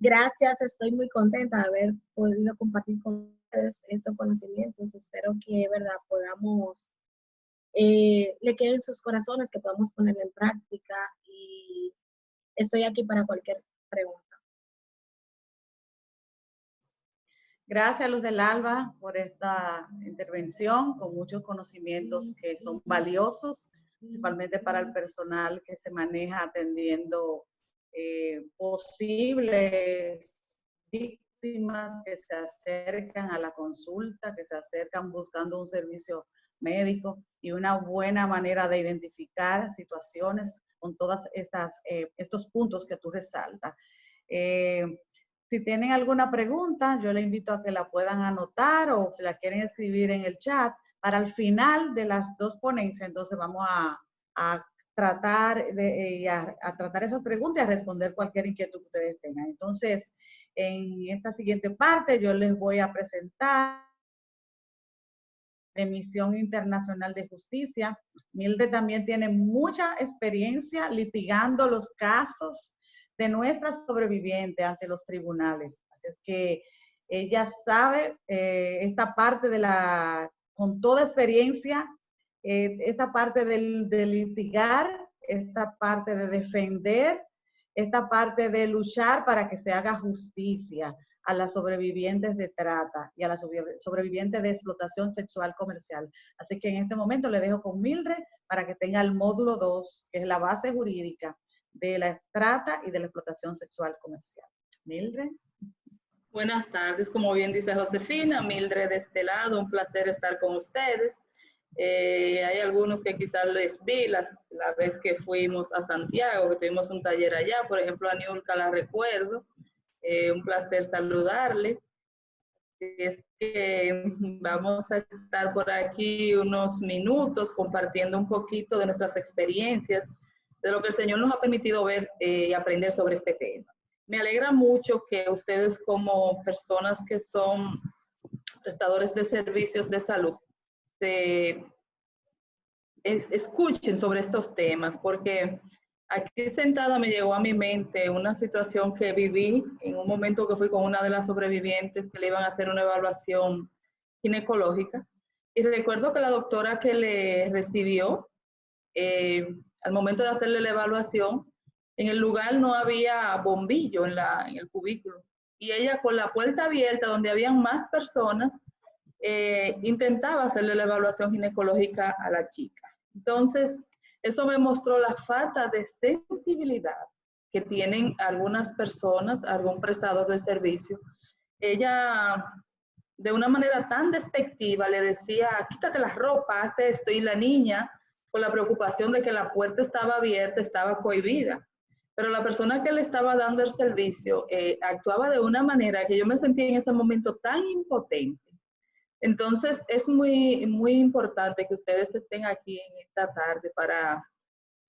Gracias, estoy muy contenta de haber podido compartir con ustedes estos conocimientos. Espero que, verdad, podamos, le queden en sus corazones, que podamos ponerlo en práctica y estoy aquí para cualquier pregunta. Gracias, Luz del Alba, por esta intervención con muchos conocimientos que son valiosos, principalmente para el personal que se maneja atendiendo posibles víctimas que se acercan a la consulta, que se acercan buscando un servicio médico y una buena manera de identificar situaciones con todas estos puntos que tú resaltas. Si tienen alguna pregunta, yo les invito a que la puedan anotar o si la quieren escribir en el chat. Para el final de las dos ponencias, entonces vamos a tratar tratar esas preguntas y a responder cualquier inquietud que ustedes tengan. Entonces, en esta siguiente parte, yo les voy a presentar de Misión Internacional de Justicia. Mildred también tiene mucha experiencia litigando los casos de nuestras sobrevivientes ante los tribunales. Así es que Ella sabe esta parte con toda experiencia, esta parte de litigar, esta parte de defender, esta parte de luchar para que se haga justicia a las sobrevivientes de trata y a las sobrevivientes de explotación sexual comercial. Así que en este momento le dejo con Mildred para que tenga el módulo 2, que es la base jurídica de la trata y de la explotación sexual comercial. Mildred. Buenas tardes, como bien dice Josefina, Mildred de este lado, un placer estar con ustedes. Hay algunos que quizás les vi la vez que fuimos a Santiago, que tuvimos un taller allá, por ejemplo a Niurka la recuerdo, un placer saludarle. Es que vamos a estar por aquí unos minutos compartiendo un poquito de nuestras experiencias, de lo que el Señor nos ha permitido ver y aprender sobre este tema. Me alegra mucho que ustedes como personas que son prestadores de servicios de salud escuchen sobre estos temas, porque aquí sentada me llegó a mi mente una situación que viví en un momento que fui con una de las sobrevivientes que le iban a hacer una evaluación ginecológica. Y recuerdo que la doctora que le recibió, al momento de hacerle la evaluación, en el lugar no había bombillo en el cubículo. Y ella con la puerta abierta, donde habían más personas, intentaba hacerle la evaluación ginecológica a la chica. Entonces, eso me mostró la falta de sensibilidad que tienen algunas personas, algún prestador de servicio. Ella, de una manera tan despectiva, le decía, quítate la ropa, haz esto, y la niña, con la preocupación de que la puerta estaba abierta, estaba cohibida. Pero la persona que le estaba dando el servicio actuaba de una manera que yo me sentía en ese momento tan impotente. Entonces, es muy, muy importante que ustedes estén aquí en esta tarde para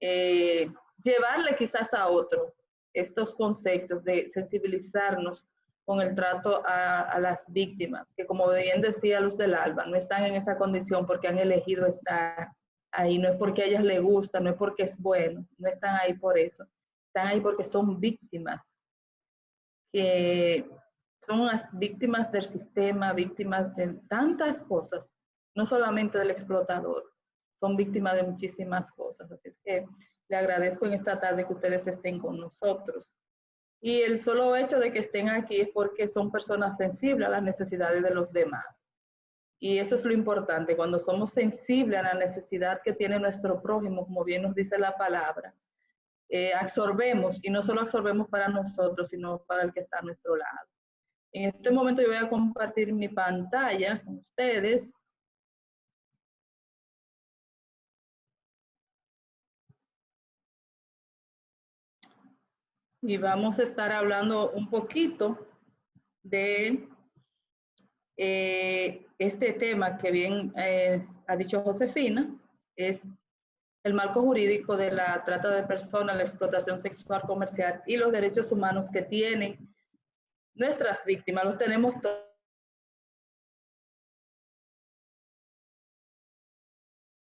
llevarle quizás a otro estos conceptos de sensibilizarnos con el trato a las víctimas, que como bien decía Luz del Alba, no están en esa condición porque han elegido estar ahí, no es porque a ellas les gusta, no es porque es bueno, no están ahí por eso, están ahí porque son víctimas, que son las víctimas del sistema, víctimas de tantas cosas, no solamente del explotador, son víctimas de muchísimas cosas. Así es que le agradezco en esta tarde que ustedes estén con nosotros. Y el solo hecho de que estén aquí es porque son personas sensibles a las necesidades de los demás. Y eso es lo importante, cuando somos sensibles a la necesidad que tiene nuestro prójimo, como bien nos dice la palabra, absorbemos, y no solo absorbemos para nosotros, sino para el que está a nuestro lado. En este momento yo voy a compartir mi pantalla con ustedes. Y vamos a estar hablando un poquito de este tema que bien ha dicho Josefina, es el marco jurídico de la trata de personas, la explotación sexual comercial y los derechos humanos que tienen nuestras víctimas. Los tenemos todos.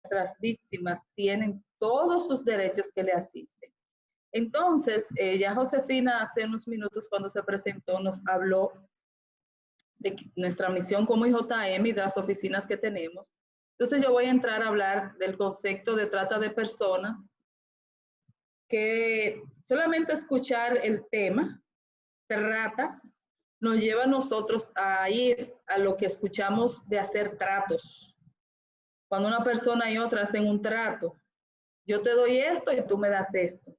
Nuestras víctimas tienen todos sus derechos que le asisten. Entonces, ya Josefina hace unos minutos cuando se presentó nos habló de nuestra misión como IJM y de las oficinas que tenemos. Entonces yo voy a entrar a hablar del concepto de trata de personas, que solamente escuchar el tema, trata, nos lleva a nosotros a ir a lo que escuchamos de hacer tratos. Cuando una persona y otra hacen un trato, yo te doy esto y tú me das esto.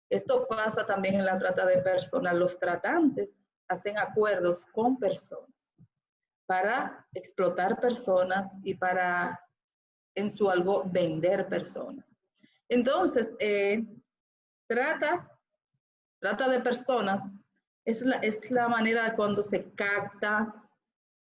Esto pasa también en la trata de personas. Los tratantes hacen acuerdos con personas para explotar personas y para, en su algo, vender personas. Entonces, trata de personas es la manera cuando se capta,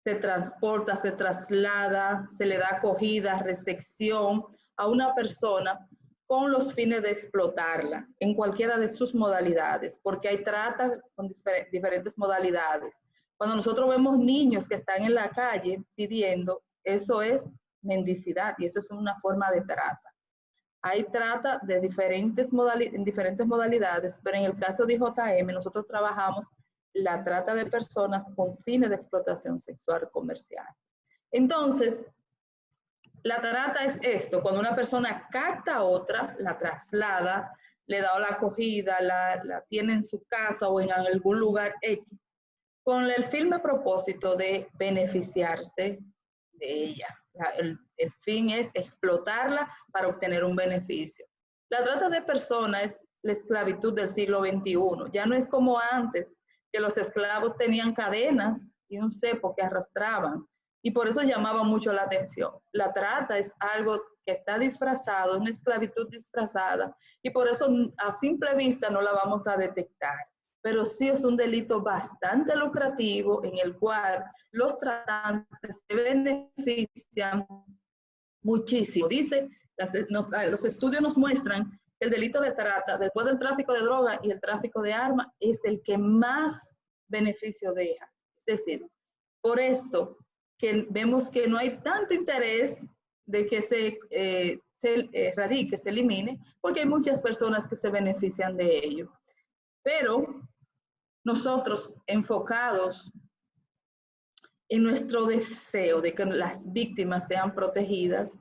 se transporta, se traslada, se le da acogida, recepción a una persona con los fines de explotarla en cualquiera de sus modalidades, porque hay trata con diferentes modalidades. Cuando nosotros vemos niños que están en la calle pidiendo, eso es mendicidad y eso es una forma de trata. Hay trata de diferentes modalidades, pero en el caso de IJM nosotros trabajamos la trata de personas con fines de explotación sexual comercial. Entonces, la trata es esto, cuando una persona capta a otra, la traslada, le da la acogida, la tiene en su casa o en algún lugar X, con el firme propósito de beneficiarse de ella. El fin es explotarla para obtener un beneficio. La trata de personas es la esclavitud del siglo XXI. Ya no es como antes, que los esclavos tenían cadenas y un cepo que arrastraban. Y por eso llamaba mucho la atención. La trata es algo que está disfrazado, una esclavitud disfrazada, y por eso a simple vista no la vamos a detectar. Pero sí es un delito bastante lucrativo en el cual los tratantes se benefician muchísimo. Dice, los estudios nos muestran que el delito de trata, después del tráfico de droga y el tráfico de armas, es el que más beneficio deja. Es decir, por esto que vemos que no hay tanto interés de que se erradique, se elimine, porque hay muchas personas que se benefician de ello. Pero nosotros, enfocados en nuestro deseo de que las víctimas sean protegidas,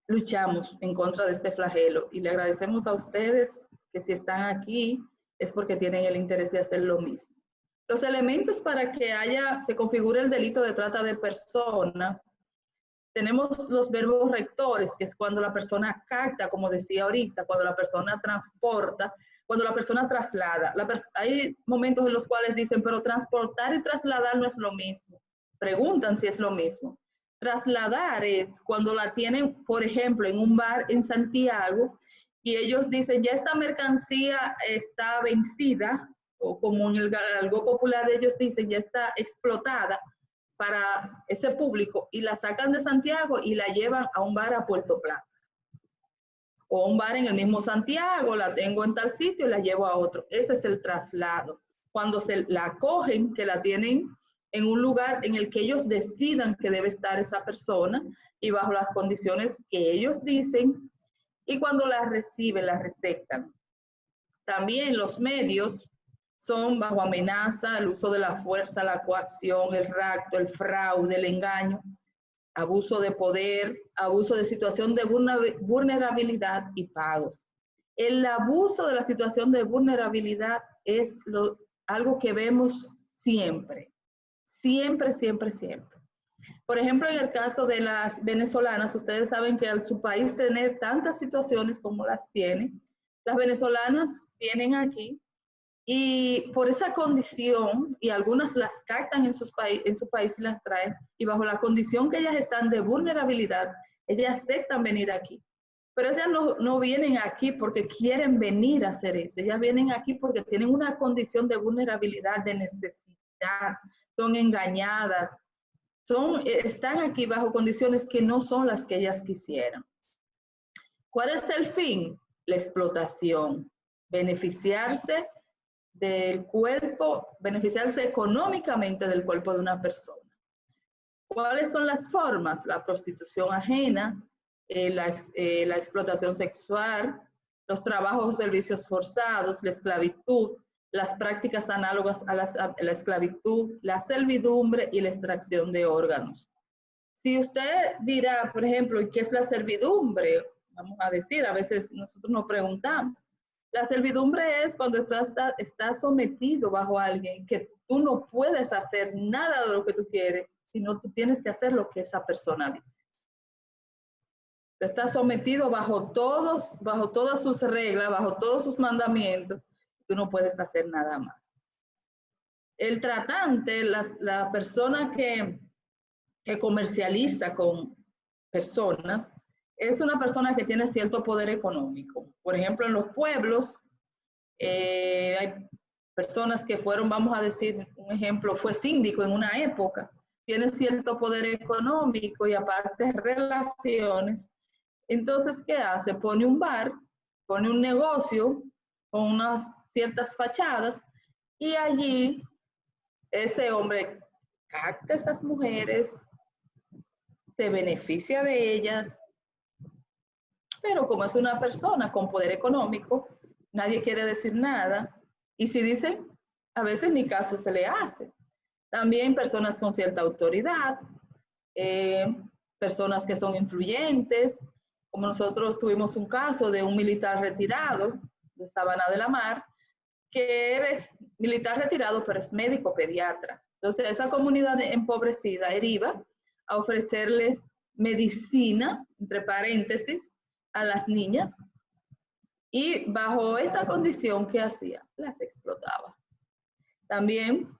luchamos en contra de este flagelo y le agradecemos a ustedes que si están aquí es porque tienen el interés de hacer lo mismo. Los elementos para que se configure el delito de trata de personas, tenemos los verbos rectores, que es cuando la persona capta, como decía ahorita, cuando la persona transporta, cuando la persona traslada. Hay momentos en los cuales dicen, pero transportar y trasladar no es lo mismo. Preguntan si es lo mismo. Trasladar es cuando la tienen, por ejemplo, en un bar en Santiago, y ellos dicen, ya esta mercancía está vencida, o como en el algo popular de ellos dicen, ya está explotada para ese público, y la sacan de Santiago y la llevan a un bar a Puerto Plata. O un bar en el mismo Santiago, la tengo en tal sitio y la llevo a otro. Ese es el traslado. Cuando se la cogen, que la tienen en un lugar en el que ellos decidan que debe estar esa persona y bajo las condiciones que ellos dicen, y cuando la reciben, la receptan. También los medios son bajo amenaza, el uso de la fuerza, la coacción, el rapto, el fraude, el engaño, abuso de poder, abuso de situación de vulnerabilidad y pagos. El abuso de la situación de vulnerabilidad es algo que vemos siempre, siempre, siempre, siempre. Por ejemplo, en el caso de las venezolanas, ustedes saben que al su país tener tantas situaciones como las tiene, las venezolanas vienen aquí y por esa condición, y algunas las captan en su país y las traen, y bajo la condición que ellas están de vulnerabilidad, ellas aceptan venir aquí. Pero ellas no vienen aquí porque quieren venir a hacer eso. Ellas vienen aquí porque tienen una condición de vulnerabilidad, de necesidad, son engañadas, están aquí bajo condiciones que no son las que ellas quisieran. ¿Cuál es el fin? La explotación, beneficiarse del cuerpo, beneficiarse económicamente del cuerpo de una persona. ¿Cuáles son las formas? La prostitución ajena, la explotación sexual, los trabajos o servicios forzados, la esclavitud, las prácticas análogas a la esclavitud, la servidumbre y la extracción de órganos. Si usted dirá, por ejemplo, ¿y qué es la servidumbre? Vamos a decir, a veces nosotros nos preguntamos. La servidumbre es cuando estás sometido bajo alguien que tú no puedes hacer nada de lo que tú quieres, sino tú tienes que hacer lo que esa persona dice. Tú estás sometido bajo todas sus reglas, bajo todos sus mandamientos, tú no puedes hacer nada más. El tratante, la persona que comercializa con personas, es una persona que tiene cierto poder económico. Por ejemplo, en los pueblos, hay personas que fueron, vamos a decir, un ejemplo, fue síndico en una época, tiene cierto poder económico y aparte relaciones. Entonces, ¿qué hace? Pone un bar, pone un negocio con unas ciertas fachadas y allí ese hombre capta a esas mujeres, se beneficia de ellas, pero como es una persona con poder económico, nadie quiere decir nada. Y si dicen, a veces ni caso se le hace. También personas con cierta autoridad, personas que son influyentes, como nosotros tuvimos un caso de un militar retirado de Sabana de la Mar, que eres militar retirado, pero es médico pediatra. Entonces, esa comunidad empobrecida, él iba a ofrecerles medicina, entre paréntesis, a las niñas, y bajo esta condición, ¿qué hacía? Las explotaba. También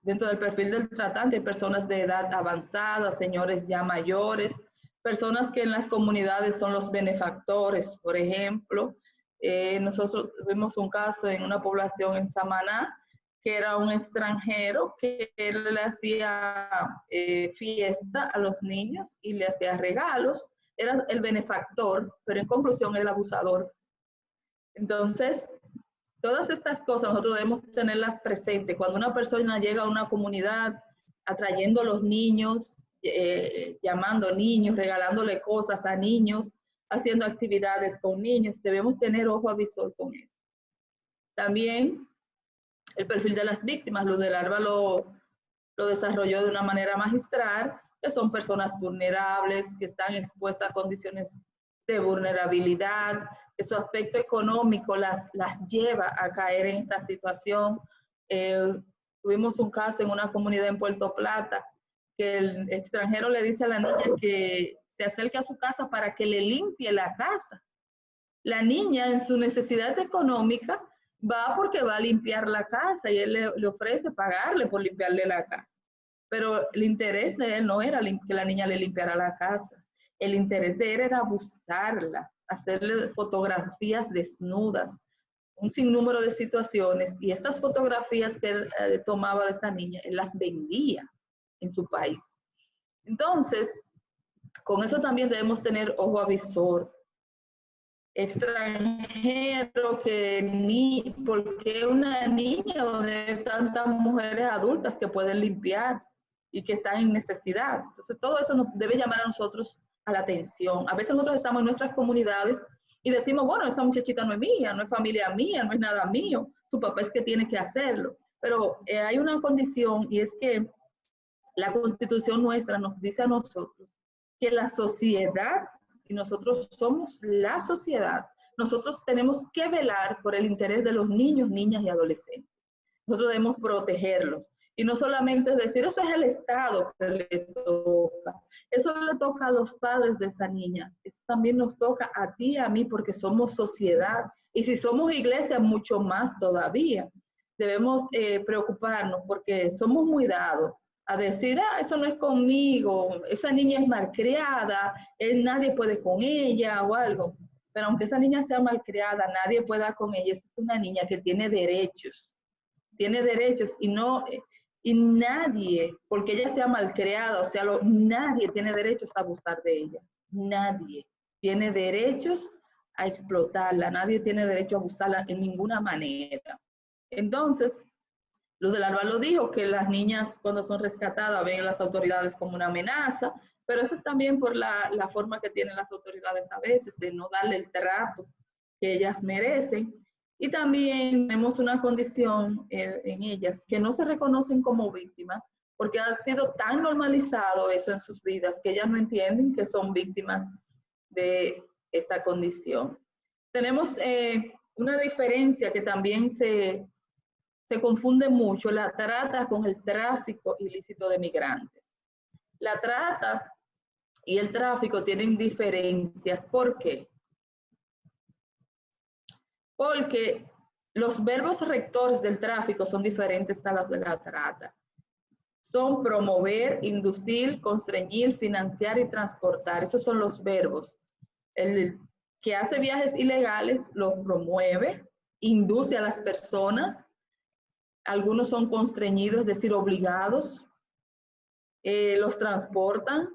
dentro del perfil del tratante hay personas de edad avanzada, señores ya mayores, personas que en las comunidades son los benefactores, por ejemplo. Nosotros tuvimos un caso en una población en Samaná, que era un extranjero que él le hacía fiesta a los niños y le hacía regalos. Era el benefactor, pero en conclusión era el abusador. Entonces, todas estas cosas nosotros debemos tenerlas presentes. Cuando una persona llega a una comunidad atrayendo a los niños, llamando niños, regalándole cosas a niños, haciendo actividades con niños, debemos tener ojo avisor con eso. También el perfil de las víctimas, Luz del Alba lo desarrolló de una manera magistral, que son personas vulnerables, que están expuestas a condiciones de vulnerabilidad, que su aspecto económico las lleva a caer en esta situación. Tuvimos un caso en una comunidad en Puerto Plata, que el extranjero le dice a la niña que se acerque a su casa para que le limpie la casa. La niña, en su necesidad económica, va porque va a limpiar la casa y él le ofrece pagarle por limpiarle la casa. Pero el interés de él no era que la niña le limpiara la casa. El interés de él era abusarla, hacerle fotografías desnudas, un sinnúmero de situaciones. Y estas fotografías que él tomaba de esta niña, él las vendía en su país. Entonces, con eso también debemos tener ojo avisor. Extranjero que ¿por qué una niña donde hay tantas mujeres adultas que pueden limpiar y que están en necesidad? Entonces, todo eso nos debe llamar a nosotros a la atención. A veces nosotros estamos en nuestras comunidades y decimos, bueno, esa muchachita no es mía, no es familia mía, no es nada mío, su papá es que tiene que hacerlo. Pero hay una condición, y es que la Constitución nuestra nos dice a nosotros que la sociedad, y nosotros somos la sociedad, nosotros tenemos que velar por el interés de los niños, niñas y adolescentes. Nosotros debemos protegerlos. Y no solamente es decir, eso es el Estado que le toca, eso le toca a los padres de esa niña, eso también nos toca a ti y a mí porque somos sociedad. Y si somos iglesia, mucho más todavía. Debemos preocuparnos porque somos muy dados a decir, eso no es conmigo, esa niña es malcriada, nadie puede con ella o algo. Pero aunque esa niña sea malcriada, nadie pueda con ella. Es una niña que tiene derechos y nadie, porque ella sea malcriada, o sea, nadie tiene derechos a abusar de ella. Nadie tiene derechos a explotarla, nadie tiene derecho a abusarla en ninguna manera. Entonces, Luz del Alba lo dijo, que las niñas cuando son rescatadas ven a las autoridades como una amenaza, pero eso es también por la forma que tienen las autoridades a veces de no darle el trato que ellas merecen. Y también tenemos una condición en ellas que no se reconocen como víctimas porque ha sido tan normalizado eso en sus vidas que ellas no entienden que son víctimas de esta condición. Tenemos una diferencia que también se confunde mucho, la trata con el tráfico ilícito de migrantes. La trata y el tráfico tienen diferencias. ¿Por qué? Porque los verbos rectores del tráfico son diferentes a los de la trata. Son promover, inducir, constreñir, financiar y transportar. Esos son los verbos. El que hace viajes ilegales los promueve, induce a las personas. Algunos son constreñidos, es decir, obligados, los transportan.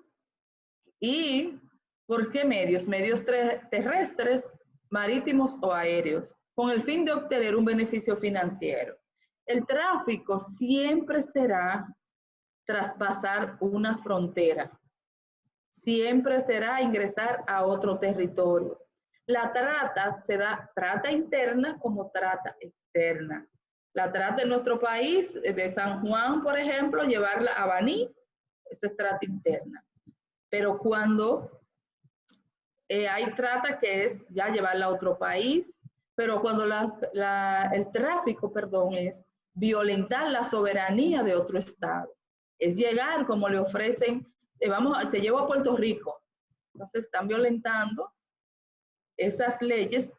¿Y por qué medios? Medios terrestres, marítimos o aéreos, con el fin de obtener un beneficio financiero. El tráfico siempre será traspasar una frontera, siempre será ingresar a otro territorio. la trata se da trata interna como trata externa. La trata en nuestro país, de San Juan, por ejemplo, llevarla a Baní, eso es trata interna. Pero cuando hay trata que es ya llevarla a otro país, pero cuando el tráfico, perdón, es violentar la soberanía de otro estado. Es llegar como le ofrecen, te llevo a Puerto Rico. Entonces están violentando esas leyes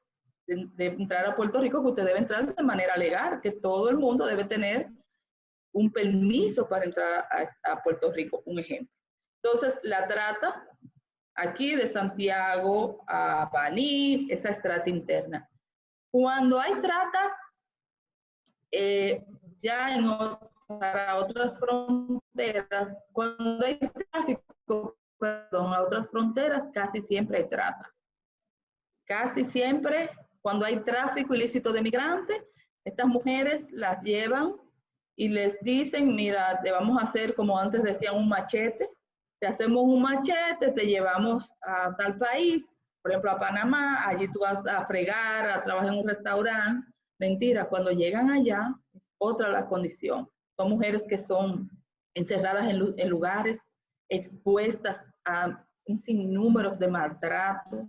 de entrar a Puerto Rico, que usted debe entrar de manera legal, que todo el mundo debe tener un permiso para entrar a Puerto Rico, un ejemplo. Entonces, la trata aquí de Santiago a Baní, esa es trata interna. Cuando hay trata, ya para otras fronteras, cuando hay tráfico, perdón, a otras fronteras, casi siempre hay trata. Casi siempre, cuando hay tráfico ilícito de migrantes, estas mujeres las llevan y les dicen, mira, te vamos a hacer, como antes decían, un machete. Te hacemos un machete, te llevamos a tal país, por ejemplo a Panamá, allí tú vas a fregar, a trabajar en un restaurante. Mentira, cuando llegan allá, es otra la condición. Son mujeres que son encerradas en lugares, expuestas a un sinnúmero de maltratos,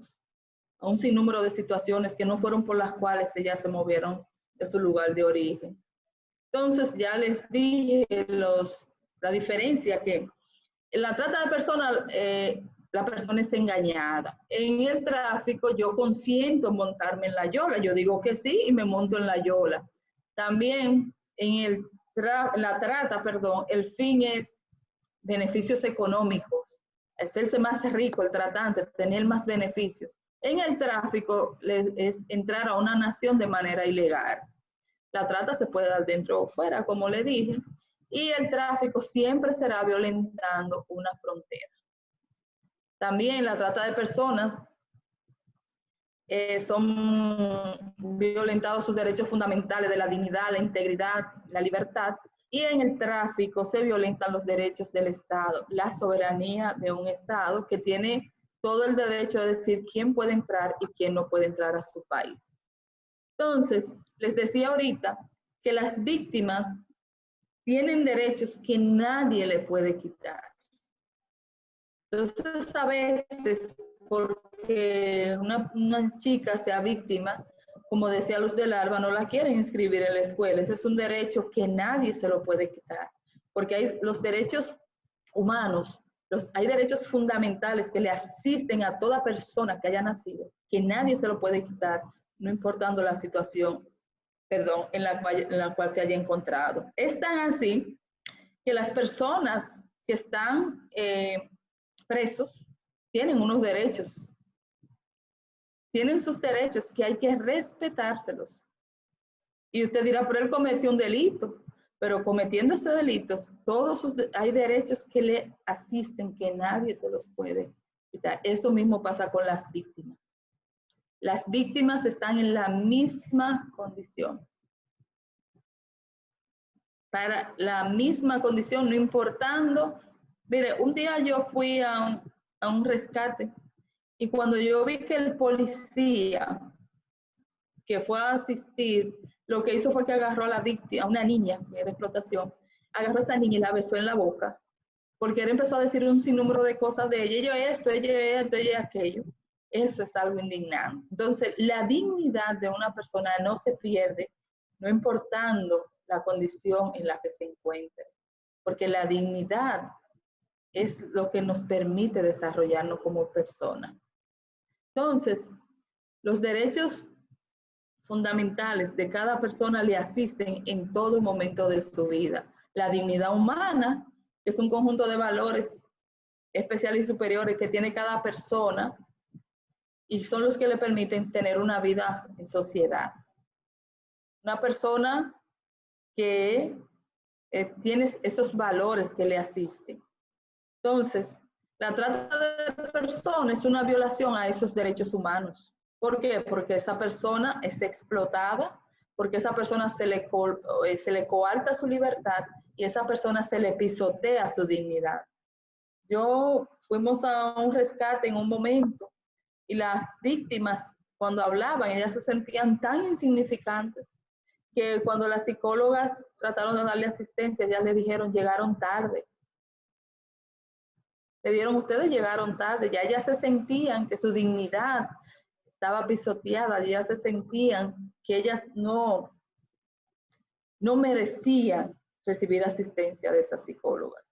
a un sinnúmero de situaciones que no fueron por las cuales ellas se movieron de su lugar de origen. Entonces ya les dije la diferencia, que en la trata de personas la persona es engañada. En el tráfico yo consiento montarme en la yola, yo digo que sí y me monto en la yola. También en la trata, perdón, el fin es beneficios económicos, hacerse más rico el tratante, tener más beneficios. En el tráfico es entrar a una nación de manera ilegal. La trata se puede dar dentro o fuera, como le dije, y el tráfico siempre será violentando una frontera. También la trata de personas son violentados sus derechos fundamentales de la dignidad, la integridad, la libertad, y en el tráfico se violentan los derechos del Estado, la soberanía de un Estado que tiene todo el derecho de decir quién puede entrar y quién no puede entrar a su país. Entonces, les decía ahorita que las víctimas tienen derechos que nadie le puede quitar. Entonces, a veces, porque una chica sea víctima, como decía Luz del Alba, no la quieren inscribir en la escuela. Ese es un derecho que nadie se lo puede quitar, porque hay los derechos humanos, hay derechos fundamentales que le asisten a toda persona que haya nacido, que nadie se lo puede quitar, no importando la situación, perdón, en la cual se haya encontrado. Es tan así que las personas que están presos tienen unos derechos, tienen sus derechos que hay que respetárselos. Y usted dirá, pero él cometió un delito, pero cometiendo esos delitos, hay derechos que le asisten, que nadie se los puede quitar. Eso mismo pasa con las víctimas. Las víctimas están en la misma condición. Para la misma condición, no importando. Mire, un día yo fui a un rescate y cuando yo vi que el policía que fue a asistir, lo que hizo fue que agarró a la víctima, a una niña que era explotación, agarró a esa niña y la besó en la boca, porque él empezó a decir un sinnúmero de cosas de ella, ella aquello. Eso es algo indignante. Entonces, la dignidad de una persona no se pierde, no importando la condición en la que se encuentre, porque la dignidad es lo que nos permite desarrollarnos como persona. Entonces, los derechos fundamentales de cada persona le asisten en todo momento de su vida. La dignidad humana, que es un conjunto de valores especiales y superiores que tiene cada persona y son los que le permiten tener una vida en sociedad. Una persona que tiene esos valores que le asisten. Entonces, la trata de personas es una violación a esos derechos humanos. ¿Por qué? Porque esa persona es explotada, porque esa persona se le coarta su libertad y esa persona se le pisotea su dignidad. Fuimos a un rescate en un momento y las víctimas cuando hablaban, ellas se sentían tan insignificantes que cuando las psicólogas trataron de darle asistencia, ellas le dijeron, llegaron tarde. Le dieron, ustedes llegaron tarde, ya ellas se sentían que su dignidad estaba pisoteada, ellas se sentían que ellas no merecían recibir asistencia de esas psicólogas.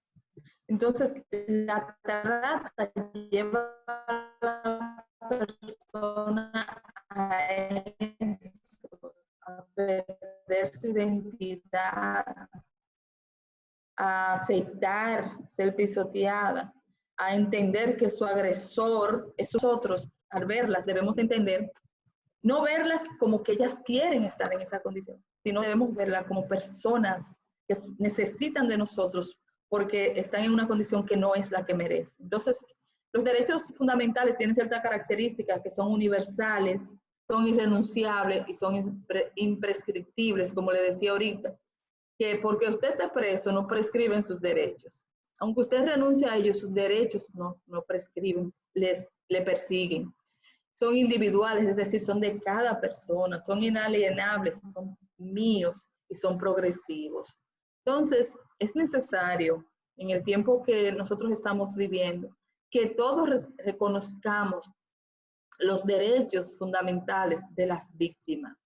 Entonces, la trata lleva a la persona a eso, a perder su identidad, a aceptar ser pisoteada, a entender que su agresor, esos otros, al verlas, debemos entender, no verlas como que ellas quieren estar en esa condición, sino debemos verlas como personas que necesitan de nosotros porque están en una condición que no es la que merecen. Entonces, los derechos fundamentales tienen ciertas características que son universales, son irrenunciables y son imprescriptibles, como le decía ahorita, que porque usted esté preso no prescriben sus derechos. Aunque usted renuncie a ellos, sus derechos no prescriben, le persiguen. Son individuales, es decir, son de cada persona, son inalienables, son míos y son progresivos. Entonces, es necesario, en el tiempo que nosotros estamos viviendo, que todos reconozcamos los derechos fundamentales de las víctimas.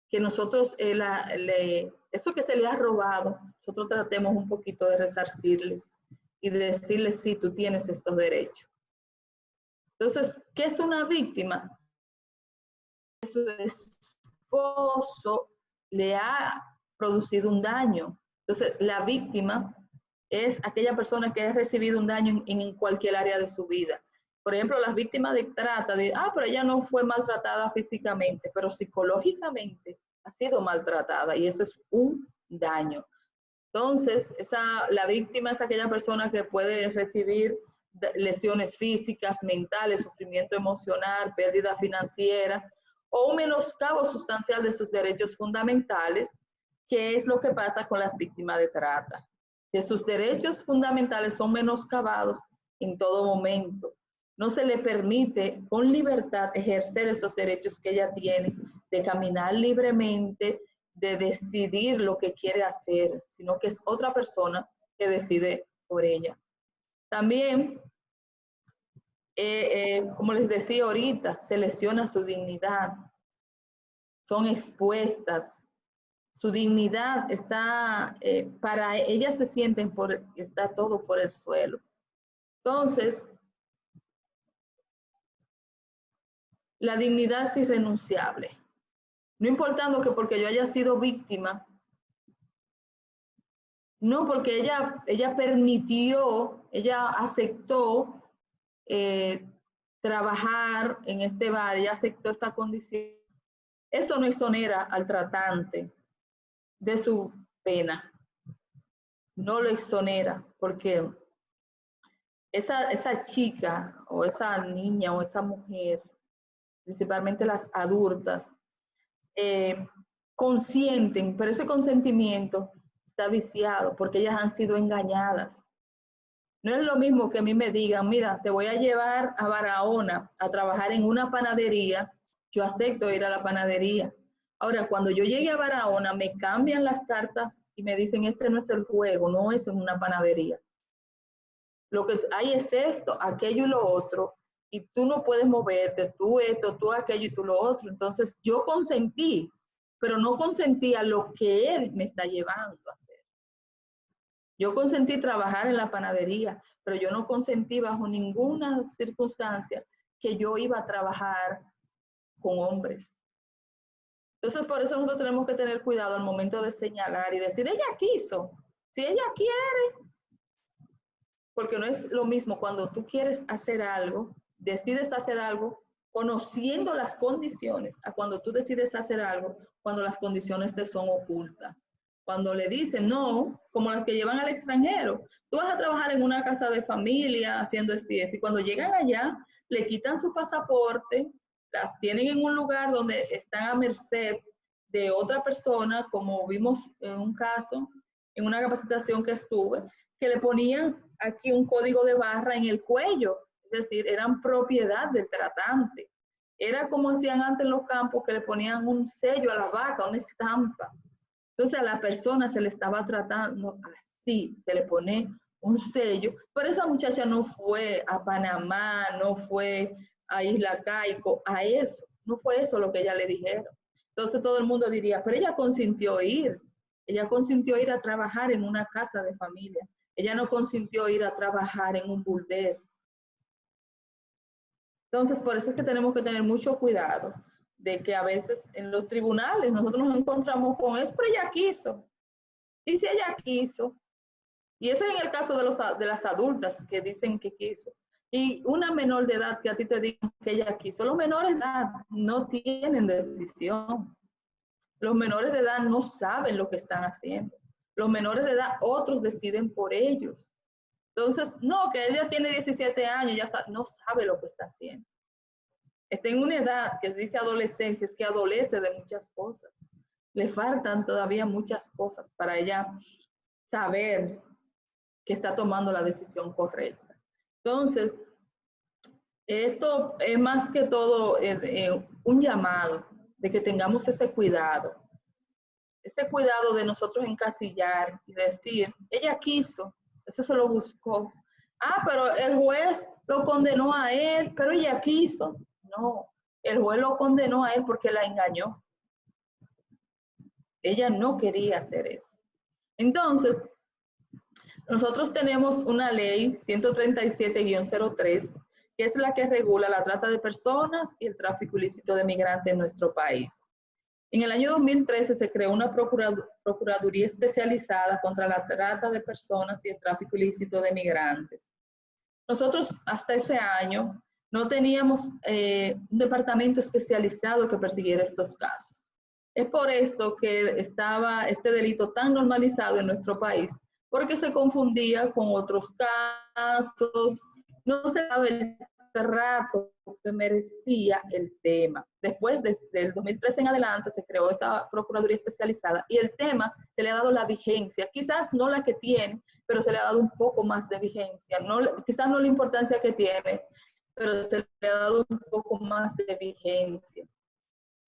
Que nosotros, eso que se le ha robado, nosotros tratemos un poquito de resarcirles y de decirles, sí, tú tienes estos derechos. Entonces, ¿qué es una víctima? Su esposo le ha producido un daño. Entonces, la víctima es aquella persona que ha recibido un daño en cualquier área de su vida. Por ejemplo, las víctimas de trata, pero ella no fue maltratada físicamente, pero psicológicamente ha sido maltratada y eso es un daño. Entonces, la víctima es aquella persona que puede recibir lesiones físicas, mentales, sufrimiento emocional, pérdida financiera o un menoscabo sustancial de sus derechos fundamentales, que es lo que pasa con las víctimas de trata, que sus derechos fundamentales son menoscabados en todo momento. No se le permite con libertad ejercer esos derechos que ella tiene, de caminar libremente, de decidir lo que quiere hacer, sino que es otra persona que decide por ella. También, como les decía ahorita, se lesiona su dignidad, son expuestas, su dignidad está, para ellas se sienten, está todo por el suelo. Entonces, la dignidad es irrenunciable. No importando que porque yo haya sido víctima, no, porque ella permitió, ella aceptó trabajar en este bar, ella aceptó esta condición. Eso no exonera al tratante de su pena. No lo exonera, porque esa chica o esa niña o esa mujer, principalmente las adultas, consienten, pero ese consentimiento está viciado porque ellas han sido engañadas. No es lo mismo que a mí me digan, mira, te voy a llevar a Barahona a trabajar en una panadería, yo acepto ir a la panadería. Ahora, cuando yo llegue a Barahona, me cambian las cartas y me dicen, este no es el juego, no es en una panadería. Lo que hay es esto, aquello y lo otro, y tú no puedes moverte, tú esto, tú aquello y tú lo otro. Entonces, yo consentí, pero no consentí a lo que él me está llevando a hacer. Yo consentí trabajar en la panadería, pero yo no consentí bajo ninguna circunstancia que yo iba a trabajar con hombres. Entonces, por eso nosotros tenemos que tener cuidado al momento de señalar y decir, ella quiso, si ella quiere, porque no es lo mismo cuando tú quieres hacer algo, decides hacer algo conociendo las condiciones, a cuando tú decides hacer algo, cuando las condiciones te son ocultas. Cuando le dicen no, como las que llevan al extranjero, tú vas a trabajar en una casa de familia haciendo esto y esto, y cuando llegan allá, le quitan su pasaporte, las tienen en un lugar donde están a merced de otra persona, como vimos en un caso, en una capacitación que estuve, que le ponían aquí un código de barra en el cuello, es decir, eran propiedad del tratante. Era como hacían antes en los campos, que le ponían un sello a la vaca, una estampa. Entonces a la persona se le estaba tratando así, se le pone un sello, pero esa muchacha no fue a Panamá, no fue a Isla Caico, a eso, no fue eso lo que ella le dijeron. Entonces todo el mundo diría, pero ella consintió ir a trabajar en una casa de familia, ella no consintió ir a trabajar en un burdel. Entonces por eso es que tenemos que tener mucho cuidado de que a veces en los tribunales nosotros nos encontramos con eso, pero ella quiso. Y si ella quiso, y eso es en el caso de las adultas que dicen que quiso, y una menor de edad que a ti te digan que ella quiso, los menores de edad no tienen decisión. Los menores de edad no saben lo que están haciendo. Los menores de edad, otros deciden por ellos. Entonces, no, que ella tiene 17 años, ya no sabe lo que está haciendo. Está en una edad que se dice adolescencia, es que adolece de muchas cosas. Le faltan todavía muchas cosas para ella saber que está tomando la decisión correcta. Entonces, esto es más que todo un llamado de que tengamos ese cuidado de nosotros encasillar y decir, ella quiso, eso se lo buscó. Ah, pero el juez lo condenó a él, pero ella quiso. No, el juez lo condenó a él porque la engañó. Ella no quería hacer eso. Entonces, nosotros tenemos una ley 137-03, que es la que regula la trata de personas y el tráfico ilícito de migrantes en nuestro país. En el año 2013 se creó una procuraduría especializada contra la trata de personas y el tráfico ilícito de migrantes. Nosotros hasta ese año no teníamos un departamento especializado que persiguiera estos casos. Es por eso que estaba este delito tan normalizado en nuestro país, porque se confundía con otros casos, no se daba el trato que merecía el tema. Después, desde el 2013 en adelante, se creó esta Procuraduría Especializada y el tema se le ha dado la vigencia, quizás no la que tiene, pero se le ha dado un poco más de vigencia, quizás no la importancia que tiene, pero se le ha dado un poco más de vigencia.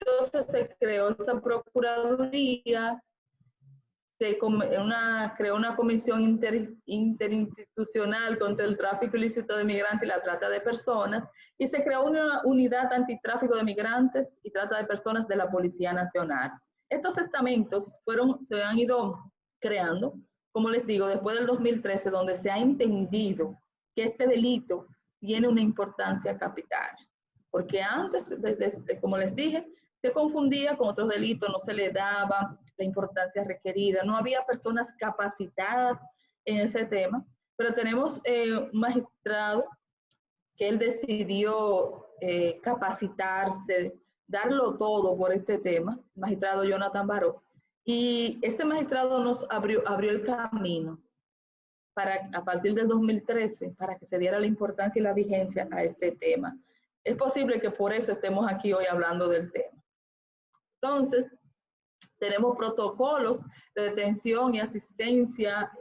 Entonces se creó esa Procuraduría, creó una comisión interinstitucional contra el tráfico ilícito de migrantes y la trata de personas, y se creó una unidad antitráfico de migrantes y trata de personas de la Policía Nacional. Estos estamentos se han ido creando, como les digo, después del 2013, donde se ha entendido que este delito tiene una importancia capital. Porque antes, como les dije, se confundía con otros delitos, no se le daba la importancia requerida, no había personas capacitadas en ese tema, pero tenemos un magistrado que él decidió capacitarse, darlo todo por este tema, el magistrado Jonathan Baró, y este magistrado nos abrió el camino a partir del 2013, para que se diera la importancia y la vigencia a este tema. Es posible que por eso estemos aquí hoy hablando del tema. Entonces, tenemos protocolos de detención y asistencia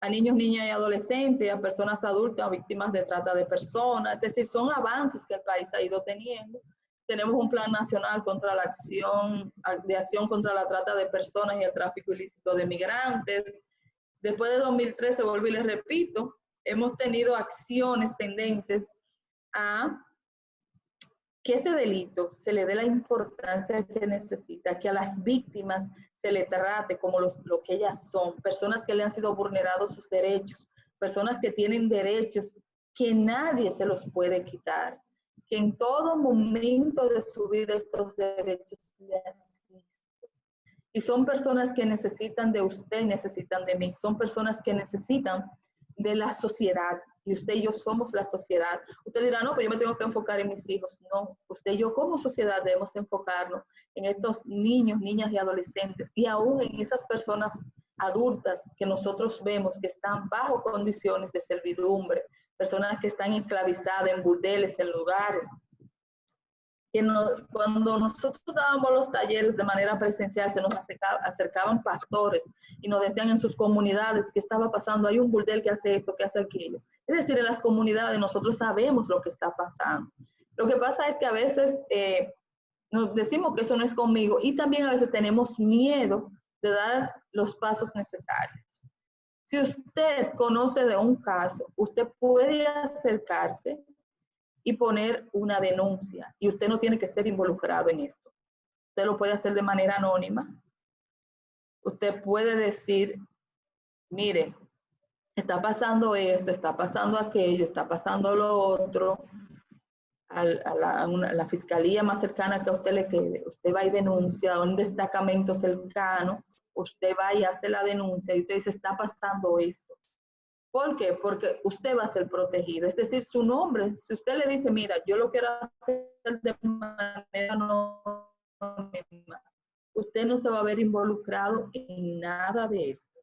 a niños, niñas y adolescentes, a personas adultas, a víctimas de trata de personas. Es decir, son avances que el país ha ido teniendo. Tenemos un plan nacional contra la acción contra la trata de personas y el tráfico ilícito de migrantes. Después de 2013, vuelvo y les repito, hemos tenido acciones tendentes a que este delito se le dé la importancia que necesita, que a las víctimas se le trate como lo que ellas son, personas que le han sido vulnerados sus derechos, personas que tienen derechos que nadie se los puede quitar, que en todo momento de su vida estos derechos le asisten. Y son personas que necesitan de usted, necesitan de mí, son personas que necesitan de la sociedad. Y usted y yo somos la sociedad. Usted dirá, no, pero yo me tengo que enfocar en mis hijos. No, usted y yo como sociedad debemos enfocarnos en estos niños, niñas y adolescentes, y aún en esas personas adultas que nosotros vemos que están bajo condiciones de servidumbre, personas que están esclavizadas en burdeles, en lugares. Cuando nosotros dábamos los talleres de manera presencial, se nos acercaban pastores y nos decían en sus comunidades qué estaba pasando. Hay un burdel que hace esto, que hace aquello. Es decir, en las comunidades nosotros sabemos lo que está pasando. Lo que pasa es que a veces nos decimos que eso no es conmigo y también a veces tenemos miedo de dar los pasos necesarios. Si usted conoce de un caso, usted puede acercarse y poner una denuncia y usted no tiene que ser involucrado en esto. Usted lo puede hacer de manera anónima. Usted puede decir, mire, está pasando esto, está pasando aquello, está pasando lo otro. A la fiscalía más cercana que a usted le quede, usted va y denuncia, a un destacamento cercano, usted va y hace la denuncia y usted dice, está pasando esto. ¿Por qué? Porque usted va a ser protegido. Es decir, su nombre, si usted le dice, mira, yo lo quiero hacer de manera anónima, usted no se va a ver involucrado en nada de esto.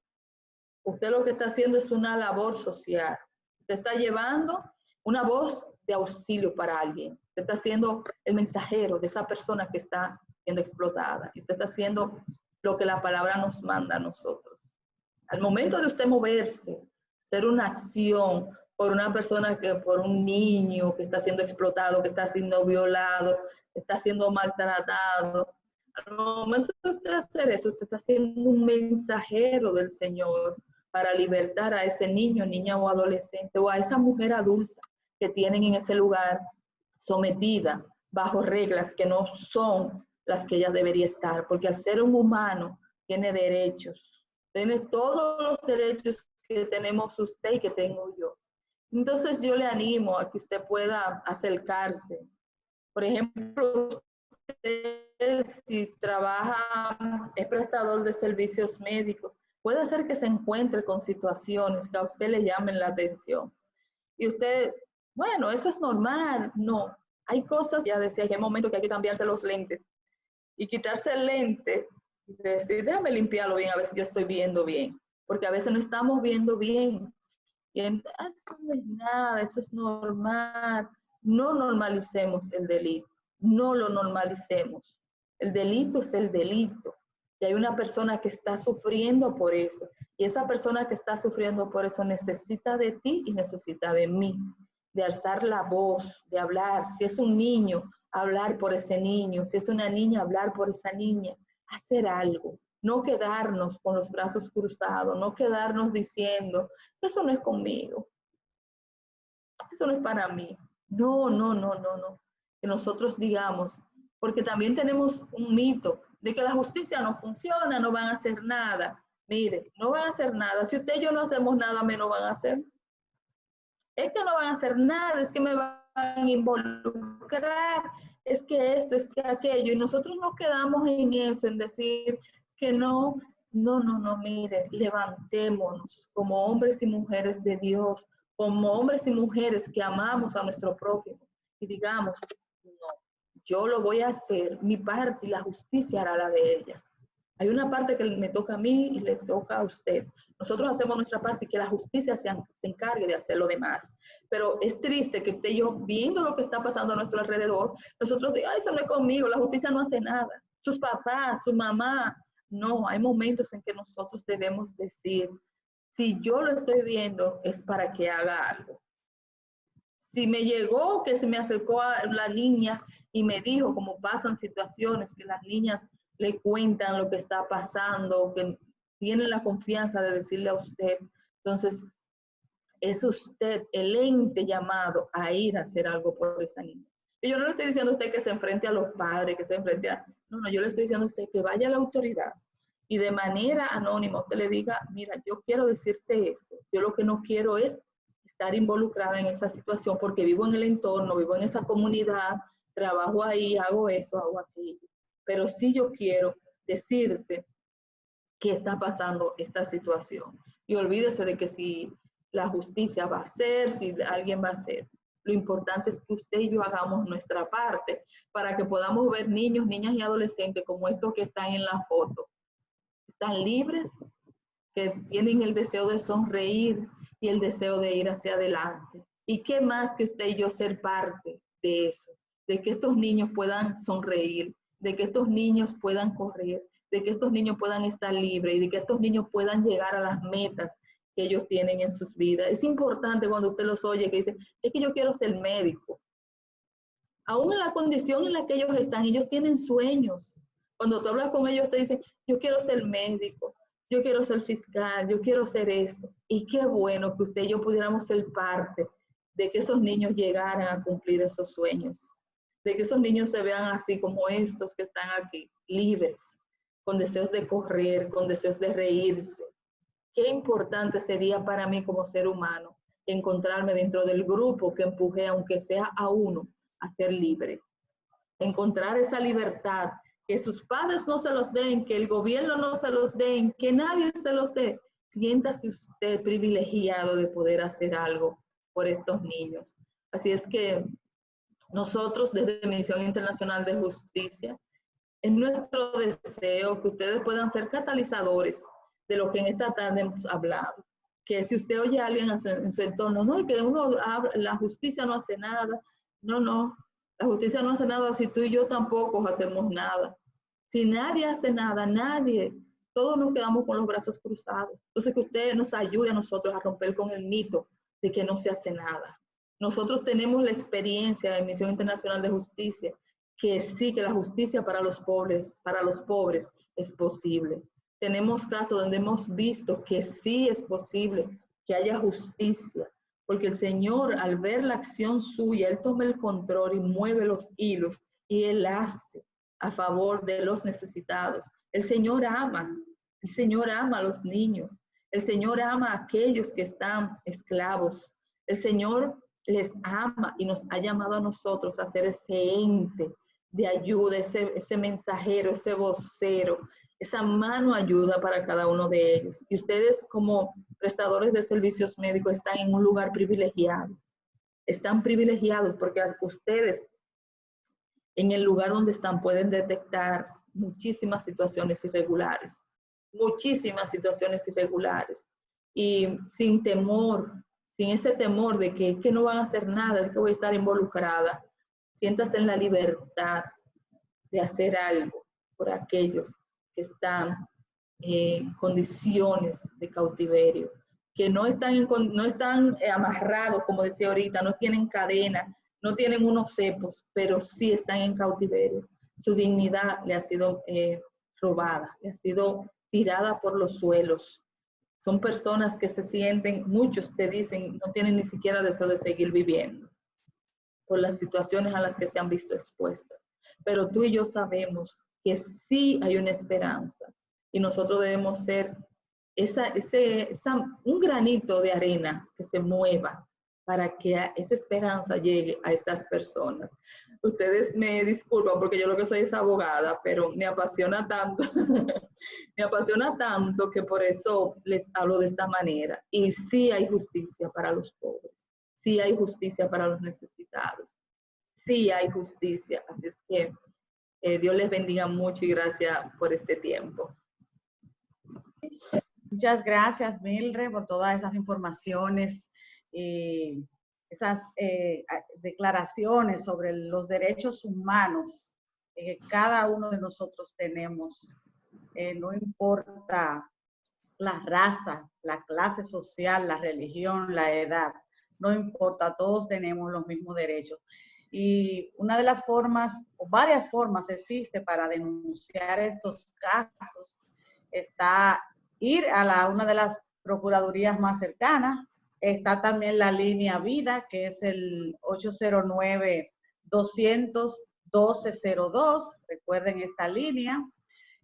Usted lo que está haciendo es una labor social. Usted está llevando una voz de auxilio para alguien. Usted está siendo el mensajero de esa persona que está siendo explotada. Usted está haciendo lo que la palabra nos manda a nosotros. Al momento de usted moverse, hacer una acción por una persona, por un niño que está siendo explotado, que está siendo violado, que está siendo maltratado, al momento de usted hacer eso, usted está siendo un mensajero del Señor para libertar a ese niño, niña o adolescente, o a esa mujer adulta que tienen en ese lugar sometida bajo reglas que no son las que ella debería estar, porque al ser un humano tiene derechos, tiene todos los derechos que tenemos usted y que tengo yo. Entonces yo le animo a que usted pueda acercarse. Por ejemplo, usted, si trabaja, es prestador de servicios médicos, puede ser que se encuentre con situaciones que a usted le llamen la atención. Y usted, bueno, eso es normal. No, hay cosas, ya decía que hay momentos que hay que cambiarse los lentes y quitarse el lente y decir, déjame limpiarlo bien, a ver si yo estoy viendo bien. Porque a veces no estamos viendo bien. Y eso no es nada, eso es normal. No normalicemos el delito, no lo normalicemos. El delito es el delito. Y hay una persona que está sufriendo por eso. Y esa persona que está sufriendo por eso necesita de ti y necesita de mí. De alzar la voz, de hablar. Si es un niño, hablar por ese niño. Si es una niña, hablar por esa niña. Hacer algo. No quedarnos con los brazos cruzados. No quedarnos diciendo, eso no es conmigo. Eso no es para mí. No, no, no, no, no. Que nosotros digamos, porque también tenemos un mito de que la justicia no funciona, no van a hacer nada. Mire, no van a hacer nada. Si usted y yo no hacemos nada, menos van a hacer. Es que no van a hacer nada, es que me van a involucrar, es que eso, es que aquello. Y nosotros nos quedamos en eso, en decir que no, no, no, no, mire, levantémonos como hombres y mujeres de Dios, como hombres y mujeres que amamos a nuestro prójimo y digamos, no, yo lo voy a hacer, mi parte y la justicia hará la de ella. Hay una parte que me toca a mí y le toca a usted. Nosotros hacemos nuestra parte y que la justicia se encargue de hacer lo demás. Pero es triste que usted y yo, viendo lo que está pasando a nuestro alrededor, nosotros digamos, ay, eso no es conmigo, la justicia no hace nada. Sus papás, su mamá. No, hay momentos en que nosotros debemos decir, si yo lo estoy viendo, es para que haga algo. Si me llegó, que se me acercó a la niña y me dijo, como pasan situaciones, que las niñas le cuentan lo que está pasando, que tienen la confianza de decirle a usted, entonces es usted el ente llamado a ir a hacer algo por esa niña. Y yo no le estoy diciendo a usted que se enfrente a los padres, que se enfrente a... No, yo le estoy diciendo a usted que vaya a la autoridad y de manera anónima usted le diga, mira, yo quiero decirte esto, yo lo que no quiero es estar involucrada en esa situación porque vivo en el entorno, vivo en esa comunidad, trabajo ahí, hago eso, hago aquello. Pero sí yo quiero decirte que está pasando esta situación. Y olvídese de que si la justicia va a ser, si alguien va a hacer. Lo importante es que usted y yo hagamos nuestra parte para que podamos ver niños, niñas y adolescentes como estos que están en la foto. Están libres, que tienen el deseo de sonreír y el deseo de ir hacia adelante. ¿Y qué más que usted y yo ser parte de eso? De que estos niños puedan sonreír, de que estos niños puedan correr, de que estos niños puedan estar libres y de que estos niños puedan llegar a las metas que ellos tienen en sus vidas. Es importante cuando usted los oye que dice, es que yo quiero ser médico. aún en la condición en la que ellos están, ellos tienen sueños. Cuando tú hablas con ellos te dicen, yo quiero ser médico, yo quiero ser fiscal, yo quiero ser esto. Y qué bueno que usted y yo pudiéramos ser parte de que esos niños llegaran a cumplir esos sueños, de que esos niños se vean así como estos que están aquí, libres, con deseos de correr, con deseos de reírse. Qué importante sería para mí como ser humano encontrarme dentro del grupo que empuje, aunque sea a uno, a ser libre. Encontrar esa libertad, que sus padres no se los den, que el gobierno no se los den, que nadie se los dé. Siéntase usted privilegiado de poder hacer algo por estos niños. Así es que nosotros desde Misión Internacional de Justicia, es nuestro deseo que ustedes puedan ser catalizadores de lo que en esta tarde hemos hablado. Que si usted oye a alguien en su entorno, no, que la justicia no hace nada. No, la justicia no hace nada si tú y yo tampoco hacemos nada. Si nadie hace nada, nadie, todos nos quedamos con los brazos cruzados. Entonces que usted nos ayude a nosotros a romper con el mito de que no se hace nada. Nosotros tenemos la experiencia de Misión Internacional de Justicia, que sí, que la justicia para los pobres es posible. Tenemos casos donde hemos visto que sí es posible que haya justicia, porque el Señor, al ver la acción suya, Él toma el control y mueve los hilos y Él hace a favor de los necesitados. El Señor ama a los niños, el Señor ama a aquellos que están esclavos, el Señor les ama y nos ha llamado a nosotros a ser ese ente de ayuda, ese mensajero, ese vocero, esa mano ayuda para cada uno de ellos. Y ustedes como prestadores de servicios médicos están en un lugar privilegiado. Están privilegiados porque ustedes en el lugar donde están pueden detectar muchísimas situaciones irregulares. Y sin temor, sin ese temor de que no van a hacer nada, de que voy a estar involucrada, siéntase en la libertad de hacer algo por aquellos que están en condiciones de cautiverio, que no están amarrados, como decía ahorita, no tienen cadena, no tienen unos cepos, pero sí están en cautiverio. Su dignidad le ha sido robada, le ha sido tirada por los suelos. Son personas que se sienten, muchos te dicen, no tienen ni siquiera deseo de seguir viviendo por las situaciones a las que se han visto expuestas. Pero tú y yo sabemos que sí hay una esperanza y nosotros debemos ser un granito de arena que se mueva para que esa esperanza llegue a estas personas. Ustedes me disculpan porque yo lo que soy es abogada, pero me apasiona tanto, me apasiona tanto que por eso les hablo de esta manera. Y sí hay justicia para los pobres, sí hay justicia para los necesitados, sí hay justicia. Así es que Dios les bendiga mucho y gracias por este tiempo. Muchas gracias, Mildred, por todas esas informaciones y esas declaraciones sobre los derechos humanos que cada uno de nosotros tenemos. No importa la raza, la clase social, la religión, la edad, no importa, todos tenemos los mismos derechos. Y una de las formas, o varias formas existe para denunciar estos casos, está ir a una de las procuradurías más cercanas. Está también la línea Vida, que es el 809-200-1202. Recuerden esta línea.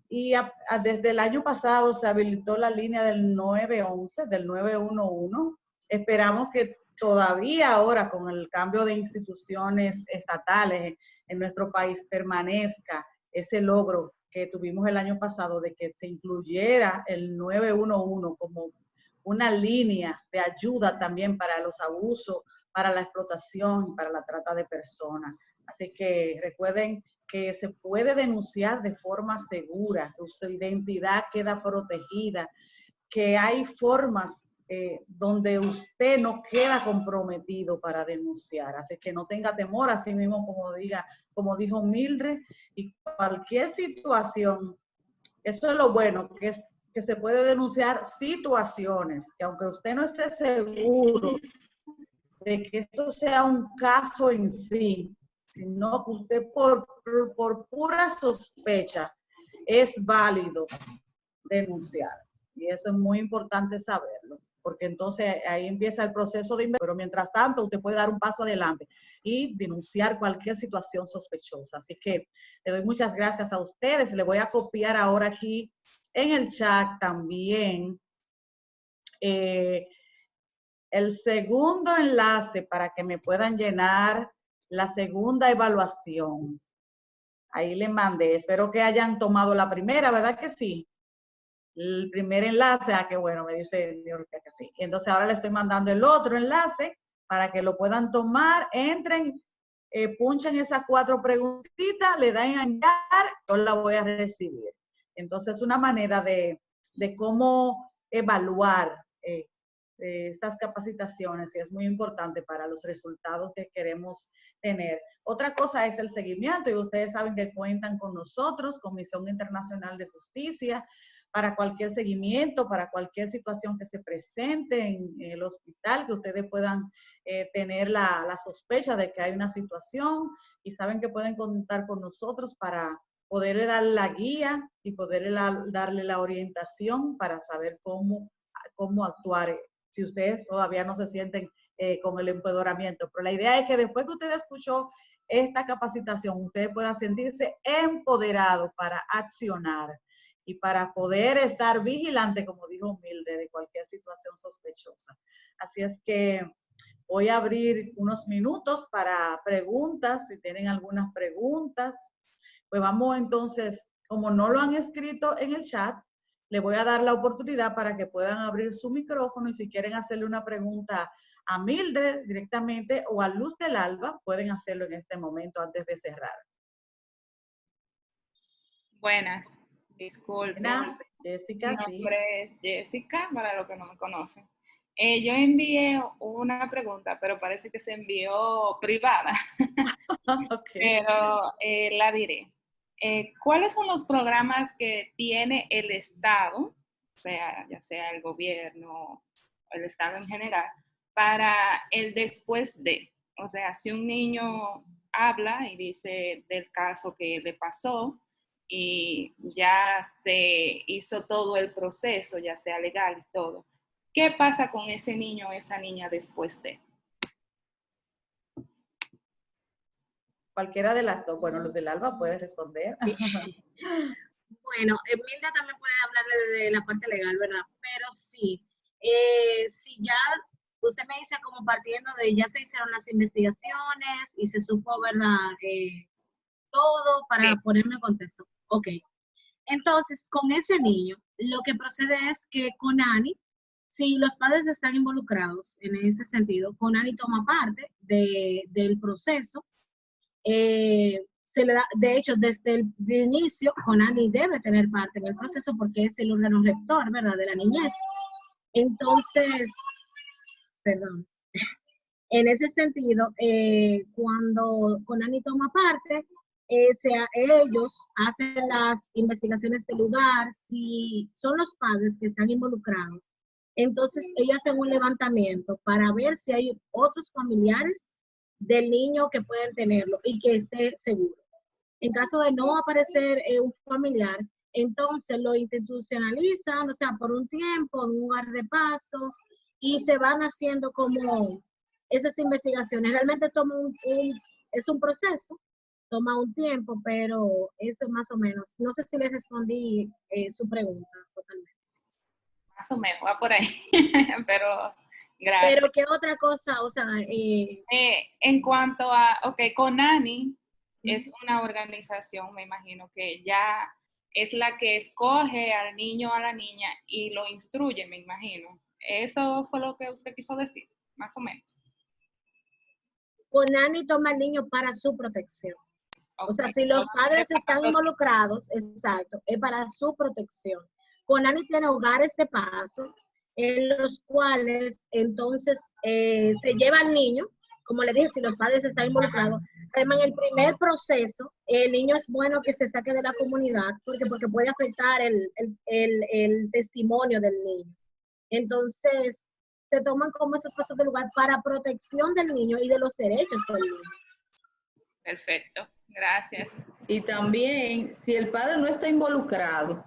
Y desde el año pasado se habilitó la línea del 911, del 911. Esperamos que todavía ahora con el cambio de instituciones estatales en nuestro país permanezca ese logro que tuvimos el año pasado de que se incluyera el 911 como una línea de ayuda también para los abusos, para la explotación, para la trata de personas. Así que recuerden que se puede denunciar de forma segura, que su identidad queda protegida, que hay formas donde usted no queda comprometido para denunciar. Así que no tenga temor, así mismo como dijo Mildred, y cualquier situación, eso es lo bueno, que se puede denunciar situaciones, que aunque usted no esté seguro de que eso sea un caso en sí, sino que usted por pura sospecha es válido denunciar. Y eso es muy importante saberlo, porque entonces ahí empieza el proceso de investigación, pero mientras tanto usted puede dar un paso adelante y denunciar cualquier situación sospechosa. Así que le doy muchas gracias a ustedes. Le voy a copiar ahora aquí en el chat también el segundo enlace para que me puedan llenar la segunda evaluación. Ahí le mandé. Espero que hayan tomado la primera, ¿verdad que sí? El primer enlace, que bueno, me dice que sí. Entonces ahora le estoy mandando el otro enlace para que lo puedan tomar. Entren, punchen esas 4 preguntitas, le dan a enviar, yo la voy a recibir. Entonces, una manera de cómo evaluar estas capacitaciones, y es muy importante para los resultados que queremos tener. Otra cosa es el seguimiento, y ustedes saben que cuentan con nosotros, Comisión Internacional de Justicia, para cualquier seguimiento, para cualquier situación que se presente en el hospital, que ustedes puedan tener la sospecha de que hay una situación, y saben que pueden contar con nosotros para poderle dar la guía y poderle darle la orientación para saber cómo actuar si ustedes todavía no se sienten con el empoderamiento. Pero la idea es que después que usted escuchó esta capacitación, ustedes puedan sentirse empoderados para accionar y para poder estar vigilante, como dijo Mildred, de cualquier situación sospechosa. Así es que voy a abrir unos minutos para preguntas, si tienen algunas preguntas. Pues vamos entonces, como no lo han escrito en el chat, le voy a dar la oportunidad para que puedan abrir su micrófono, y si quieren hacerle una pregunta a Mildred directamente o a Luz del Alba, pueden hacerlo en este momento antes de cerrar. Buenas, disculpe. Buenas, Jessica. Mi nombre es Jessica, para los que no me conocen. Yo envié una pregunta, pero parece que se envió privada. Okay. Pero la diré. ¿Cuáles son los programas que tiene el Estado, ya sea el gobierno o el Estado en general, para el después de? O sea, si un niño habla y dice del caso que le pasó y ya se hizo todo el proceso, ya sea legal y todo, ¿qué pasa con ese niño o esa niña después de? Cualquiera de las dos. Bueno, Luz del Alba puede responder. Bueno, Milda también puede hablar de la parte legal, ¿verdad? Pero sí, si ya usted me dice como partiendo de ya se hicieron las investigaciones y se supo, ¿verdad? Todo para ponerme en contexto. Ok. Entonces, con ese niño, lo que procede es que Conani, si los padres están involucrados en ese sentido, Conani toma parte del proceso. Se le da, de hecho, desde el inicio, Conani debe tener parte en el proceso porque es el órgano rector, ¿verdad?, de la niñez. Entonces, perdón, en ese sentido, cuando Conani toma parte, ellos hacen las investigaciones del lugar. Si son los padres que están involucrados, entonces ellos hacen un levantamiento para ver si hay otros familiares del niño que pueden tenerlo y que esté seguro. En caso de no aparecer un familiar, entonces lo institucionalizan, o sea, por un tiempo, en un lugar de paso, y se van haciendo como esas investigaciones. Realmente es un proceso, toma un tiempo, pero eso más o menos. No sé si le respondí su pregunta totalmente. Más o menos, va por ahí, pero gracias. Pero ¿qué otra cosa? O sea, en cuanto a, Conani es una organización, me imagino que ya es la que escoge al niño o a la niña y lo instruye, me imagino. ¿Eso fue lo que usted quiso decir, más o menos? Conani toma al niño para su protección. Okay. O sea, si los padres están involucrados, exacto, es para su protección. Conani tiene hogares de paso en los cuales entonces se lleva al niño, como le dije, si los padres están involucrados. Además, en el primer proceso, el niño es bueno que se saque de la comunidad porque puede afectar el testimonio del niño. Entonces, se toman como esos pasos de lugar para protección del niño y de los derechos del niño. Perfecto, gracias. Y también, si el padre no está involucrado,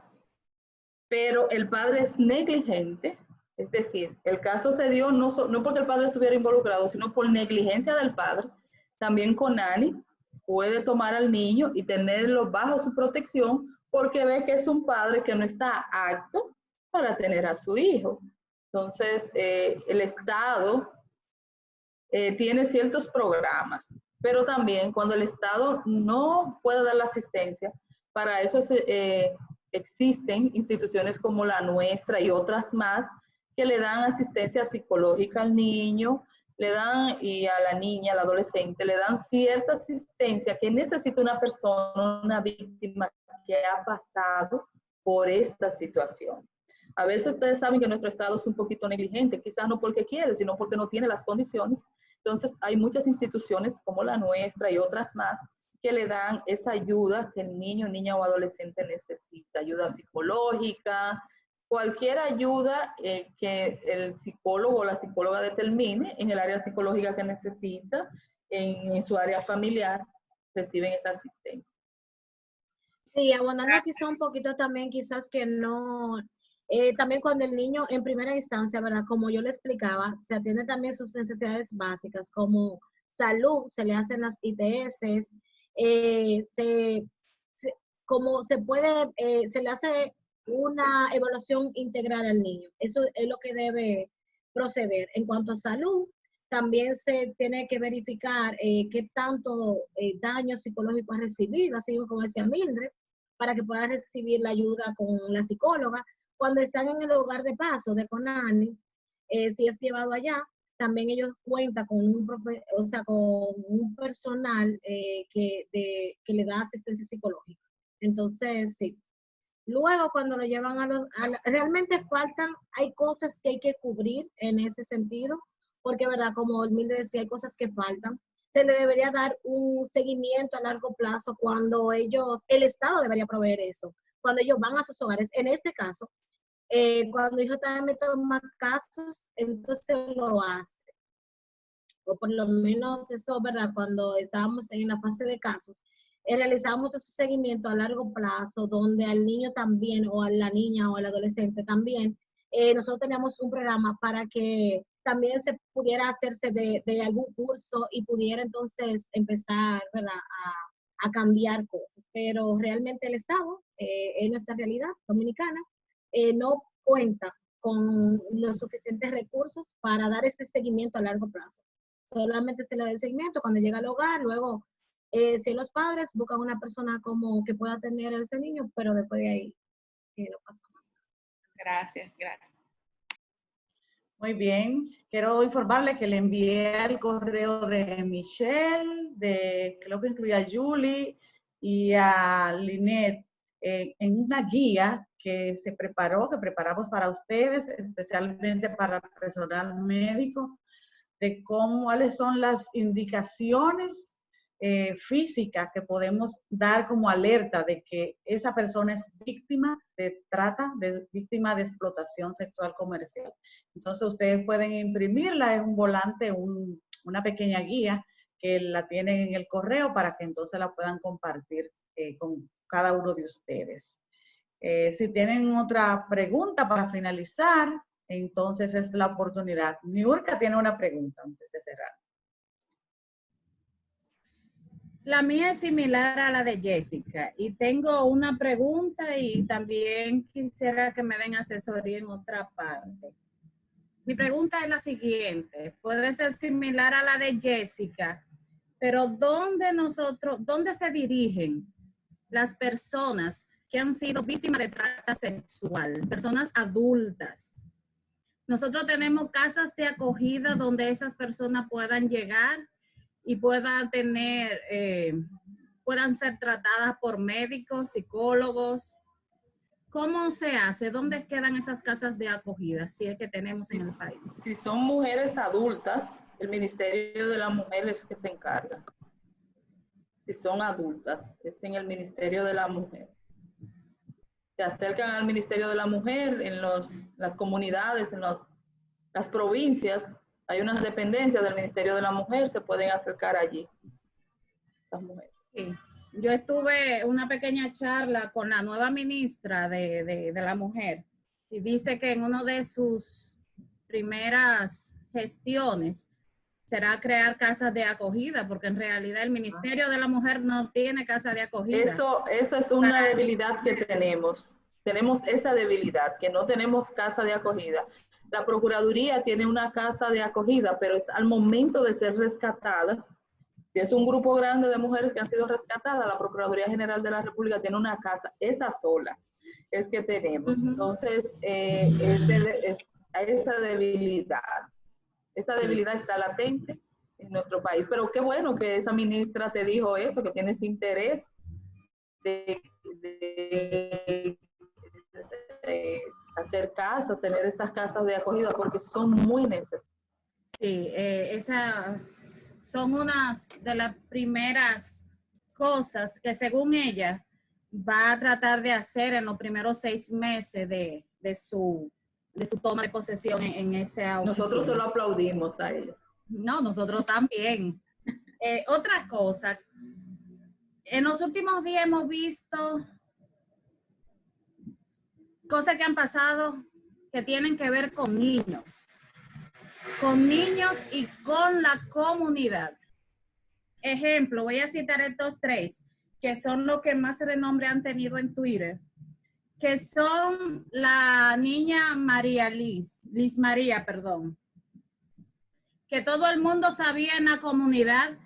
pero el padre es negligente, es decir, el caso se dio no porque el padre estuviera involucrado, sino por negligencia del padre, también CONANI puede tomar al niño y tenerlo bajo su protección porque ve que es un padre que no está apto para tener a su hijo. Entonces, el Estado tiene ciertos programas, pero también cuando el Estado no puede dar la asistencia, para eso existen instituciones como la nuestra y otras más que le dan asistencia psicológica al niño, le dan, y a la niña, al adolescente, le dan cierta asistencia que necesita una persona, una víctima que ha pasado por esta situación. A veces ustedes saben que nuestro Estado es un poquito negligente, quizás no porque quiere, sino porque no tiene las condiciones. Entonces, hay muchas instituciones como la nuestra y otras más que le dan esa ayuda que el niño, niña o adolescente necesita, ayuda psicológica, cualquier ayuda que el psicólogo o la psicóloga determine en el área psicológica que necesita, en su área familiar, reciben esa asistencia. Sí, abonando quizá un poquito también, quizás que no, también cuando el niño en primera instancia, ¿verdad? Como yo le explicaba, se atiende también sus necesidades básicas como salud, se le hacen las ITS, como se puede, se le hace una evaluación integral al niño. Eso es lo que debe proceder. En cuanto a salud, también se tiene que verificar qué tanto daño psicológico ha recibido, así como decía Mildred, para que pueda recibir la ayuda con la psicóloga. Cuando están en el hogar de paso de CONANI, si es llevado allá, también ellos cuentan con con un personal que le da asistencia psicológica. Entonces, sí. Luego, cuando lo llevan realmente hay cosas que hay que cubrir en ese sentido, porque, ¿verdad? Como Mildred decía, hay cosas que faltan. Se le debería dar un seguimiento a largo plazo cuando el Estado debería proveer eso, cuando ellos van a sus hogares. En este caso, cuando ellos también toman casos, entonces lo hace. O por lo menos eso, ¿verdad? Cuando estábamos en la fase de casos, realizamos ese seguimiento a largo plazo, donde al niño también, o a la niña o al adolescente también, nosotros teníamos un programa para que también se pudiera hacerse de algún curso y pudiera entonces empezar, ¿verdad?, a cambiar cosas. Pero realmente el Estado, en nuestra realidad dominicana, no cuenta con los suficientes recursos para dar este seguimiento a largo plazo. Solamente se le da el seguimiento cuando llega al hogar, luego si los padres buscan una persona como que pueda atender a ese niño, pero después de ahí no pasa nada. Gracias, gracias. Muy bien. Quiero informarle que le envié el correo de Michelle, creo que incluye a Julie y a Lynette, en una guía que preparamos para ustedes, especialmente para el personal médico, de cuáles son las indicaciones físicas que podemos dar como alerta de que esa persona es víctima de trata, víctima de explotación sexual comercial. Entonces ustedes pueden imprimirla en un volante, una pequeña guía que la tienen en el correo para que entonces la puedan compartir con cada uno de ustedes. Si tienen otra pregunta para finalizar, entonces es la oportunidad. Niurka tiene una pregunta antes de cerrar. La mía es similar a la de Jessica y tengo una pregunta y también quisiera que me den asesoría en otra parte. Mi pregunta es la siguiente, puede ser similar a la de Jessica, pero ¿dónde se dirigen las personas que han sido víctimas de trata sexual, personas adultas? Nosotros tenemos casas de acogida donde esas personas puedan llegar y puedan ser tratadas por médicos, psicólogos. ¿Cómo se hace? ¿Dónde quedan esas casas de acogida, si es que tenemos en el país? Si son mujeres adultas, el Ministerio de la Mujer es que se encarga. Si son adultas, es en el Ministerio de la Mujer. Se acercan al Ministerio de la Mujer en las comunidades, en las provincias. Hay unas dependencias del Ministerio de la Mujer, se pueden acercar allí. estas mujeres. Sí. Yo estuve una pequeña charla con la nueva ministra de la mujer y dice que en una de sus primeras gestiones será crear casas de acogida, porque en realidad el Ministerio de la Mujer no tiene casa de acogida. Eso es una debilidad que tenemos. Tenemos esa debilidad, que no tenemos casa de acogida. La Procuraduría tiene una casa de acogida, pero es al momento de ser rescatadas. Si es un grupo grande de mujeres que han sido rescatadas, la Procuraduría General de la República tiene una casa, esa sola es que tenemos. Entonces, esa debilidad está latente en nuestro país. Pero qué bueno que esa ministra te dijo eso, que tienes interés de hacer casas, tener estas casas de acogida, porque son muy necesarias. Sí, esas son unas de las primeras cosas que según ella va a tratar de hacer en los primeros 6 meses de su toma de posesión en esa oficina. Nosotros solo aplaudimos a ella. No, nosotros también. Otra cosa, en los últimos días hemos visto cosas que han pasado que tienen que ver con niños y con la comunidad. Ejemplo, voy a citar estos 3, que son los que más renombre han tenido en Twitter, que son la niña Liz María, que todo el mundo sabía en la comunidad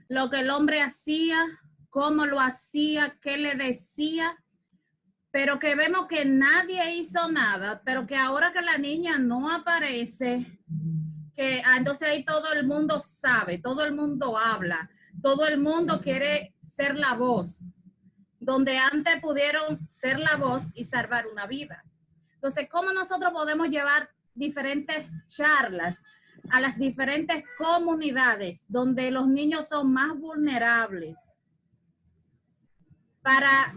lo que el hombre hacía, cómo lo hacía, qué le decía, pero que vemos que nadie hizo nada, pero que ahora que la niña no aparece, que entonces ahí todo el mundo sabe, todo el mundo habla, todo el mundo quiere ser la voz, donde antes pudieron ser la voz y salvar una vida. Entonces, ¿cómo nosotros podemos llevar diferentes charlas a las diferentes comunidades donde los niños son más vulnerables para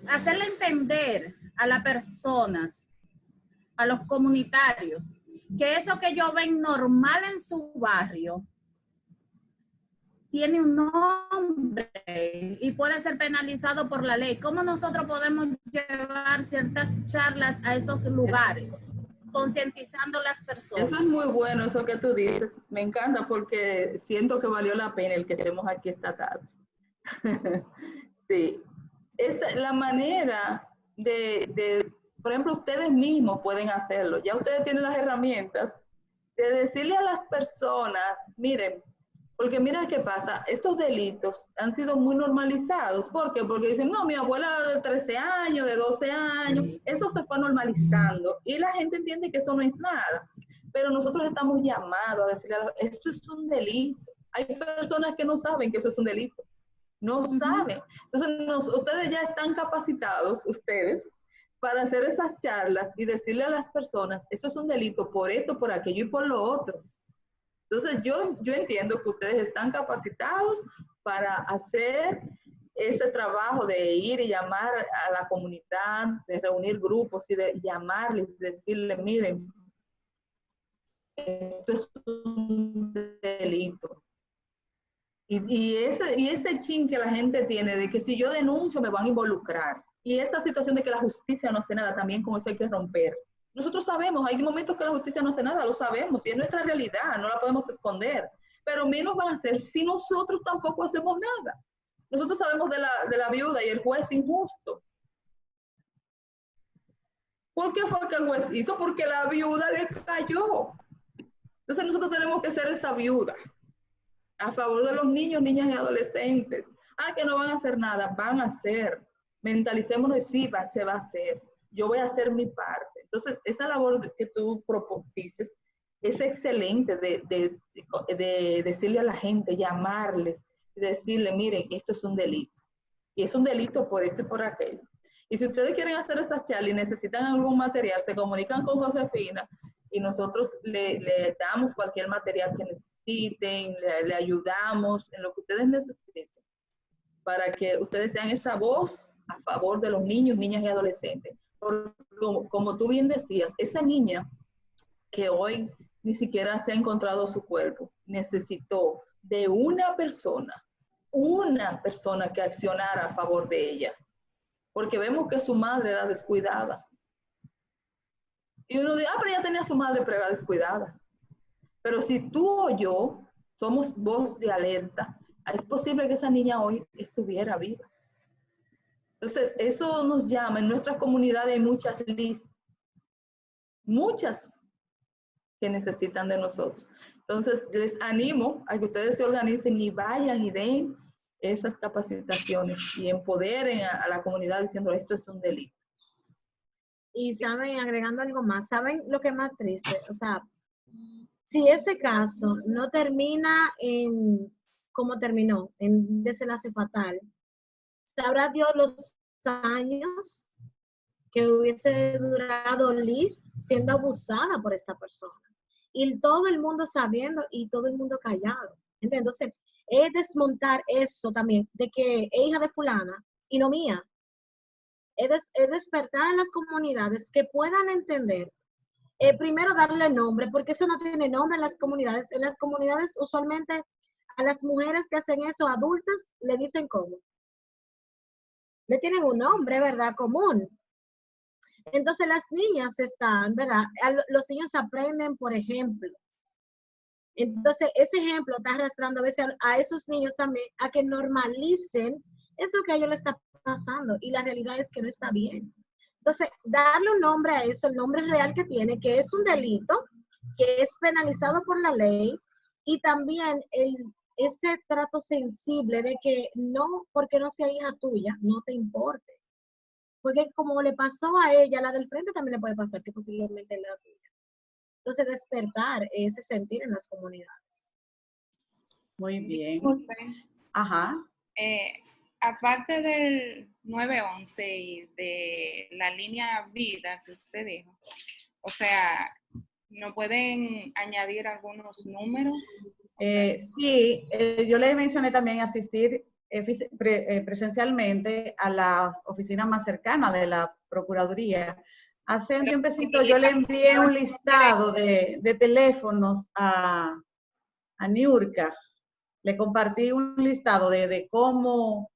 hacerle entender a las personas, a los comunitarios, que eso que ellos ven normal en su barrio tiene un nombre y puede ser penalizado por la ley? ¿Cómo nosotros podemos llevar ciertas charlas a esos lugares, concientizando a las personas? Eso es muy bueno, eso que tú dices. Me encanta porque siento que valió la pena el que estemos aquí esta tarde. Sí. Es la manera por ejemplo, ustedes mismos pueden hacerlo. Ya ustedes tienen las herramientas de decirle a las personas, miren, porque mira qué pasa, estos delitos han sido muy normalizados. ¿Por qué? Porque dicen, no, mi abuela de 13 años, de 12 años, eso se fue normalizando y la gente entiende que eso no es nada. Pero nosotros estamos llamados a decirle, esto es un delito. Hay personas que no saben que eso es un delito. No saben. Entonces, ustedes ya están capacitados, ustedes, para hacer esas charlas y decirle a las personas, eso es un delito por esto, por aquello y por lo otro. Entonces, yo entiendo que ustedes están capacitados para hacer ese trabajo de ir y llamar a la comunidad, de reunir grupos y de llamarles, decirles, miren, esto es un delito. Y ese chin que la gente tiene de que si yo denuncio me van a involucrar. Y esa situación de que la justicia no hace nada, también con eso hay que romper. Nosotros sabemos, hay momentos que la justicia no hace nada, lo sabemos, y es nuestra realidad, no la podemos esconder. Pero menos van a hacer si nosotros tampoco hacemos nada. Nosotros sabemos de la viuda y el juez injusto. ¿Por qué fue que el juez hizo? Porque la viuda le cayó. Entonces nosotros tenemos que ser esa viuda a favor de los niños, niñas y adolescentes. Que no van a hacer nada, van a hacer. Mentalicémonos, sí, se va a hacer. Yo voy a hacer mi parte. Entonces, esa labor que tú dices es excelente de decirle a la gente, llamarles, decirle, miren, esto es un delito. Y es un delito por esto y por aquello. Y si ustedes quieren hacer esas charlas y necesitan algún material, se comunican con Josefina y nosotros le damos cualquier material que necesiten, le ayudamos en lo que ustedes necesiten, para que ustedes sean esa voz a favor de los niños, niñas y adolescentes. Como tú bien decías, esa niña que hoy ni siquiera se ha encontrado su cuerpo, necesitó de una persona una persona que accionara a favor de ella, porque vemos que su madre era descuidada. Y uno dice, pero ella tenía a su madre, pero era descuidada. Pero si tú o yo somos voz de alerta, es posible que esa niña hoy estuviera viva. Entonces, eso nos llama, en nuestras comunidades hay muchas Liz, muchas que necesitan de nosotros. Entonces, les animo a que ustedes se organicen y vayan y den esas capacitaciones y empoderen a la comunidad diciendo esto es un delito. Y saben, agregando algo más, ¿saben lo que es más triste? O sea, si ese caso no termina en como terminó, en desenlace fatal, sabrá Dios los años que hubiese durado Liz siendo abusada por esta persona. Y todo el mundo sabiendo y todo el mundo callado. Entonces, es desmontar eso también, de que es hija de fulana y no mía. Es despertar a las comunidades que puedan entender. Primero darle nombre, porque eso no tiene nombre en las comunidades. En las comunidades usualmente a las mujeres que hacen eso, adultas, le dicen cómo. Le tienen un nombre, ¿verdad? Común. Entonces las niñas están, ¿verdad? Los niños aprenden, por ejemplo. Entonces ese ejemplo está arrastrando a veces a esos niños también a que normalicen eso que a ellos les está pasando. Y la realidad es que no está bien. Entonces, darle un nombre a eso, el nombre real que tiene, que es un delito, que es penalizado por la ley, y también ese trato sensible de que no, porque no sea hija tuya, no te importe. Porque como le pasó a ella, la del frente también le puede pasar, que posiblemente la tuya. Entonces, despertar ese sentir en las comunidades. Muy bien. Disculpen. Ajá. Aparte del 911 y de la línea vida que usted dijo, o sea, ¿no pueden añadir algunos números? Sí, yo le mencioné también asistir presencialmente a la oficina más cercana de la Procuraduría. Hace un tiempecito yo le envié un listado de teléfonos a Niurka. Le compartí un listado de cómo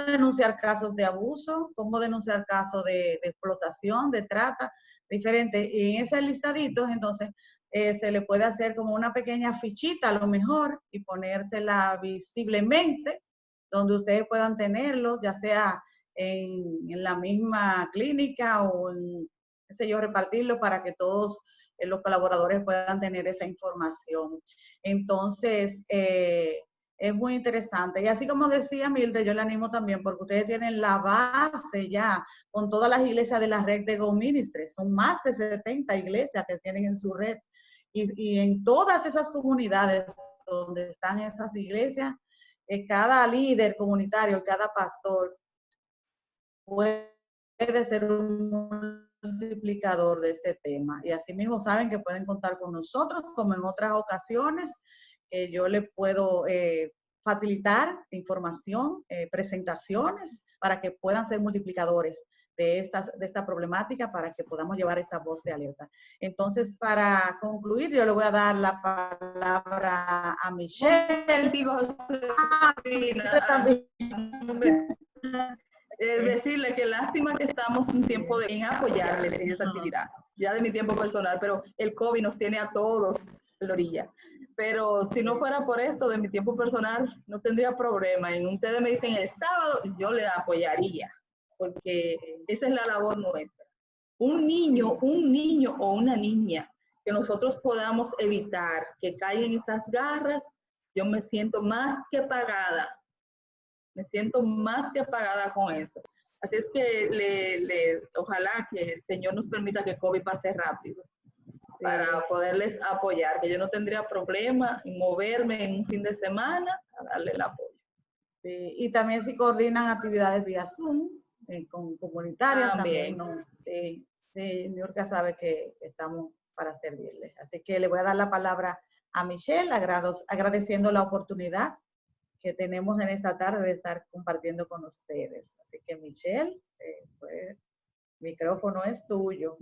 denunciar casos de abuso, cómo denunciar casos de explotación, de trata, diferente. Y en ese listadito, entonces, se le puede hacer como una pequeña fichita a lo mejor y ponérsela visiblemente, donde ustedes puedan tenerlo, ya sea en la misma clínica o en, qué sé yo, repartirlo para que todos los colaboradores puedan tener esa información. Entonces, es muy interesante. Y así como decía Mildred, yo le animo también porque ustedes tienen la base ya con todas las iglesias de la red de Go Ministries. Son más de 70 iglesias que tienen en su red. Y en todas esas comunidades donde están esas iglesias, cada líder comunitario, cada pastor puede ser un multiplicador de este tema. Y asimismo saben que pueden contar con nosotros, como en otras ocasiones, yo le puedo facilitar información, presentaciones, para que puedan ser multiplicadores de esta problemática, para que podamos llevar esta voz de alerta. Entonces, para concluir, yo le voy a dar la palabra a Michelle. Decirle que lástima que estamos en tiempo de apoyarle en esa actividad, ya de mi tiempo personal, pero el COVID nos tiene a todos en la orilla. Pero si no fuera por esto, de mi tiempo personal, no tendría problema. En ustedes me dicen el sábado, yo le apoyaría, porque esa es la labor nuestra. Un niño o una niña que nosotros podamos evitar que caigan en esas garras, yo me siento más que pagada. Me siento más que pagada con eso. Así es que ojalá que el Señor nos permita que COVID pase rápido, sí, para poderles apoyar, que yo no tendría problema en moverme en un fin de semana a darle el apoyo. Sí, y también si coordinan actividades vía Zoom, con comunitarias también no, sí, Niurka sabe que estamos para servirles. Así que le voy a dar la palabra a Michelle, agradeciendo la oportunidad que tenemos en esta tarde de estar compartiendo con ustedes. Así que Michelle, pues, el micrófono es tuyo.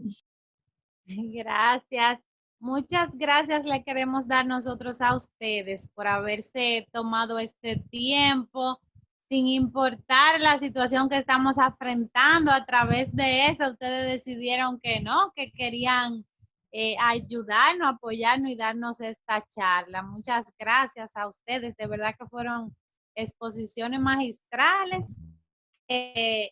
Gracias. Muchas gracias le queremos dar nosotros a ustedes por haberse tomado este tiempo, sin importar la situación que estamos afrontando. A través de eso, ustedes decidieron que no, que querían ayudarnos, apoyarnos y darnos esta charla. Muchas gracias a ustedes, de verdad que fueron exposiciones magistrales.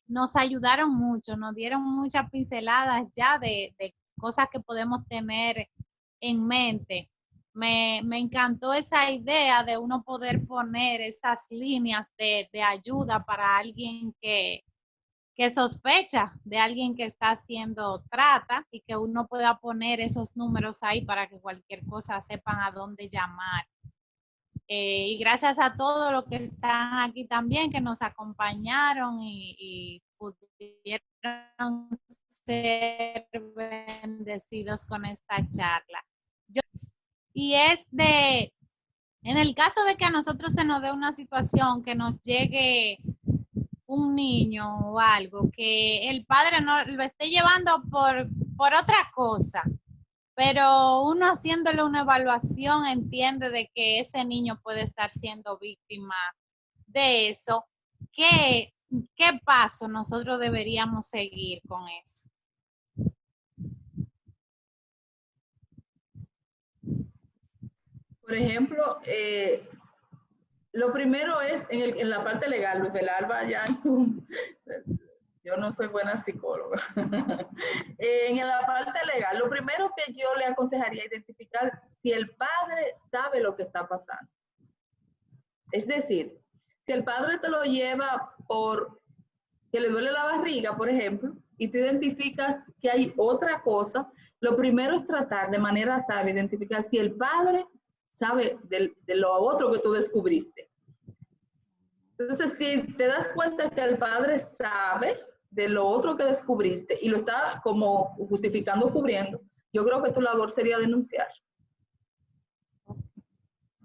Nos ayudaron mucho, nos dieron muchas pinceladas ya de cosas que podemos tener en mente. Me encantó esa idea de uno poder poner esas líneas de ayuda para alguien que sospecha de alguien que está haciendo trata, y que uno pueda poner esos números ahí para que cualquier cosa sepan a dónde llamar. Y gracias a todos los que están aquí también, que nos acompañaron y pudieron ser bendecidos con esta charla. Y en el caso de que a nosotros se nos dé una situación, que nos llegue un niño o algo, que el padre no lo esté llevando por otra cosa, pero uno haciéndole una evaluación entiende de que ese niño puede estar siendo víctima de eso, ¿qué paso nosotros deberíamos seguir con eso? Por ejemplo, lo primero es en la parte legal. Luz del Alba ya yo no soy buena psicóloga. En la parte legal, lo primero que yo le aconsejaría identificar si el padre sabe lo que está pasando. Es decir, si el padre te lo lleva por que le duele la barriga, por ejemplo, y tú identificas que hay otra cosa, lo primero es tratar de manera sabia, identificar si el padre sabe de lo otro que tú descubriste. Entonces, si te das cuenta que el padre sabe de lo otro que descubriste y lo está como justificando, cubriendo, yo creo que tu labor sería denunciar.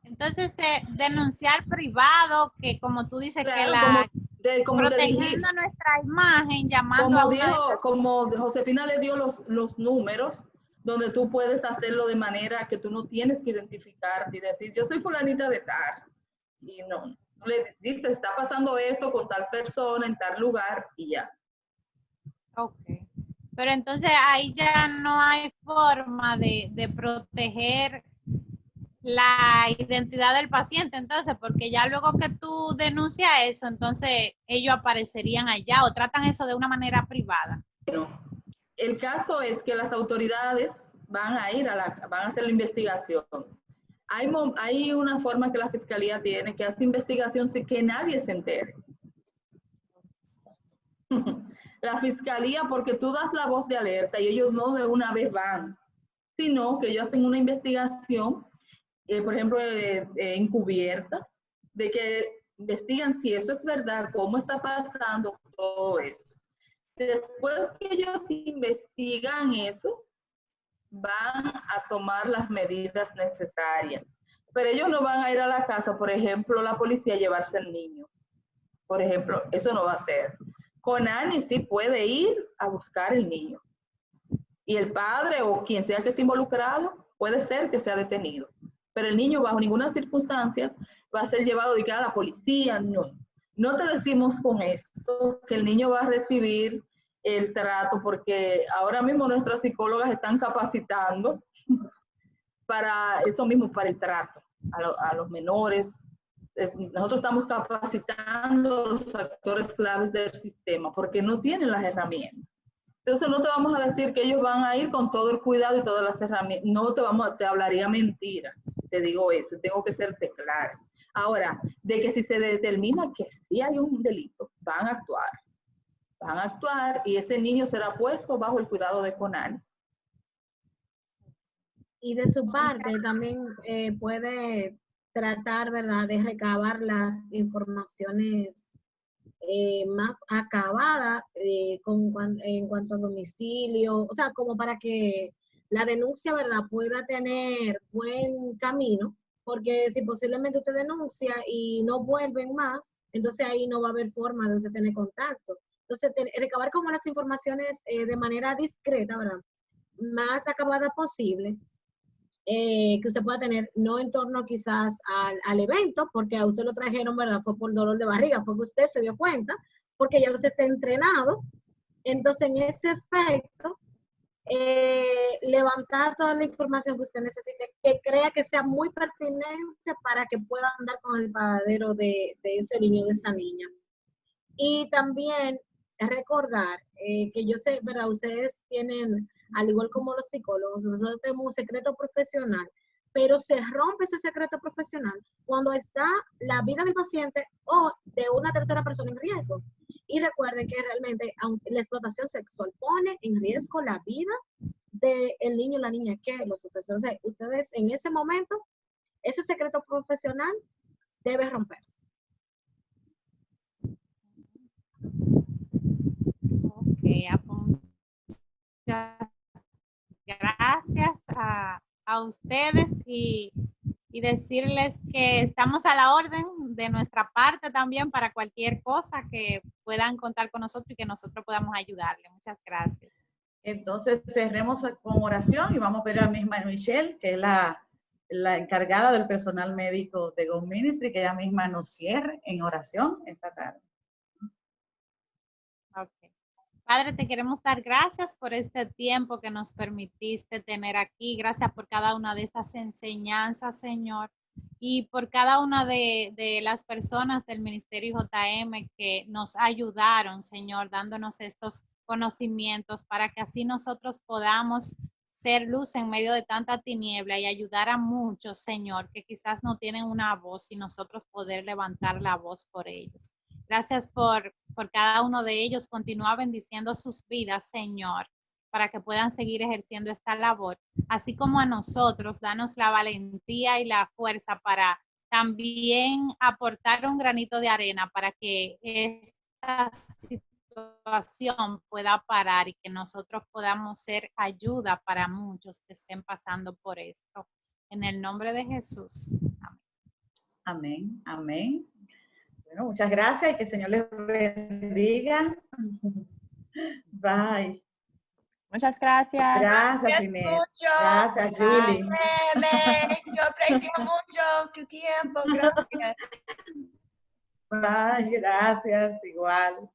Entonces, denunciar privado, que como tú dices, claro, que como protegiendo nuestra imagen, llamando como Josefina le dio los números, donde tú puedes hacerlo de manera que tú no tienes que identificarte y decir, yo soy fulanita de tal, y no, le dice, está pasando esto con tal persona en tal lugar, y ya. Ok. Pero entonces ahí ya no hay forma de proteger la identidad del paciente, entonces, porque ya luego que tú denuncias eso, entonces ellos aparecerían allá o tratan eso de una manera privada. Bueno, el caso es que las autoridades van a hacer la investigación. Hay una forma que la fiscalía tiene que hace investigación sin que nadie se entere. La fiscalía, porque tú das la voz de alerta y ellos no de una vez van, sino que ellos hacen una investigación, por ejemplo, encubierta, de que investigan si eso es verdad, cómo está pasando todo eso. Después que ellos investigan eso, van a tomar las medidas necesarias. Pero ellos no van a ir a la casa, por ejemplo, la policía a llevarse al niño. Por ejemplo, eso no va a ser. CONANI sí puede ir a buscar el niño. Y el padre o quien sea que esté involucrado, puede ser que sea detenido. Pero el niño bajo ninguna circunstancia va a ser llevado a la policía, no. No te decimos con esto que el niño va a recibir el trato, porque ahora mismo nuestras psicólogas están capacitando para eso mismo, para el trato a los menores. Nosotros estamos capacitando a los actores claves del sistema porque no tienen las herramientas. Entonces no te vamos a decir que ellos van a ir con todo el cuidado y todas las herramientas. No te hablaría mentira, te digo eso, tengo que serte clara. Ahora, de que si se determina que sí hay un delito, van a actuar y ese niño será puesto bajo el cuidado de CONANI. Y de su parte también puede tratar, ¿verdad?, de recabar las informaciones más acabadas en cuanto a domicilio, o sea, como para que la denuncia, ¿verdad?, pueda tener buen camino, porque si posiblemente usted denuncia y no vuelven más, entonces ahí no va a haber forma de usted tener contacto. Entonces, recabar como las informaciones de manera discreta, ¿verdad?, más acabada posible, que usted pueda tener, no en torno quizás al evento, porque a usted lo trajeron, ¿verdad? Fue por dolor de barriga, fue que usted se dio cuenta, porque ya usted está entrenado. Entonces, en ese aspecto, levantar toda la información que usted necesite, que crea que sea muy pertinente para que pueda andar con el paradero de ese niño, de esa niña. Y también recordar que yo sé, ¿verdad? Ustedes tienen, al igual como los psicólogos, nosotros tenemos un secreto profesional, pero se rompe ese secreto profesional cuando está la vida del paciente o de una tercera persona en riesgo. Y recuerden que realmente la explotación sexual pone en riesgo la vida del niño o la niña que lo sufre. Entonces, ustedes en ese momento, ese secreto profesional debe romperse. Ok, muchas gracias a ustedes y decirles que estamos a la orden de nuestra parte también para cualquier cosa que puedan contar con nosotros y que nosotros podamos ayudarle. Muchas gracias. Entonces cerremos con oración y vamos a ver a la misma Michelle, que es la encargada del personal médico de Go Ministry, que ella misma nos cierre en oración esta tarde. Okay. Padre, te queremos dar gracias por este tiempo que nos permitiste tener aquí. Gracias por cada una de estas enseñanzas, Señor, y por cada una de las personas del Ministerio JM que nos ayudaron, Señor, dándonos estos conocimientos para que así nosotros podamos ser luz en medio de tanta tiniebla y ayudar a muchos, Señor, que quizás no tienen una voz y nosotros poder levantar la voz por ellos. Gracias por cada uno de ellos. Continúa bendiciendo sus vidas, Señor, para que puedan seguir ejerciendo esta labor. Así como a nosotros, danos la valentía y la fuerza para también aportar un granito de arena para que esta situación pueda parar y que nosotros podamos ser ayuda para muchos que estén pasando por esto. En el nombre de Jesús. Amén. Amén. Amén. Bueno, muchas gracias y que el Señor les bendiga. Bye. Muchas gracias. Gracias, Inés. Gracias, Julie. Yo aprecio mucho tu tiempo. Gracias. Bye, gracias, igual.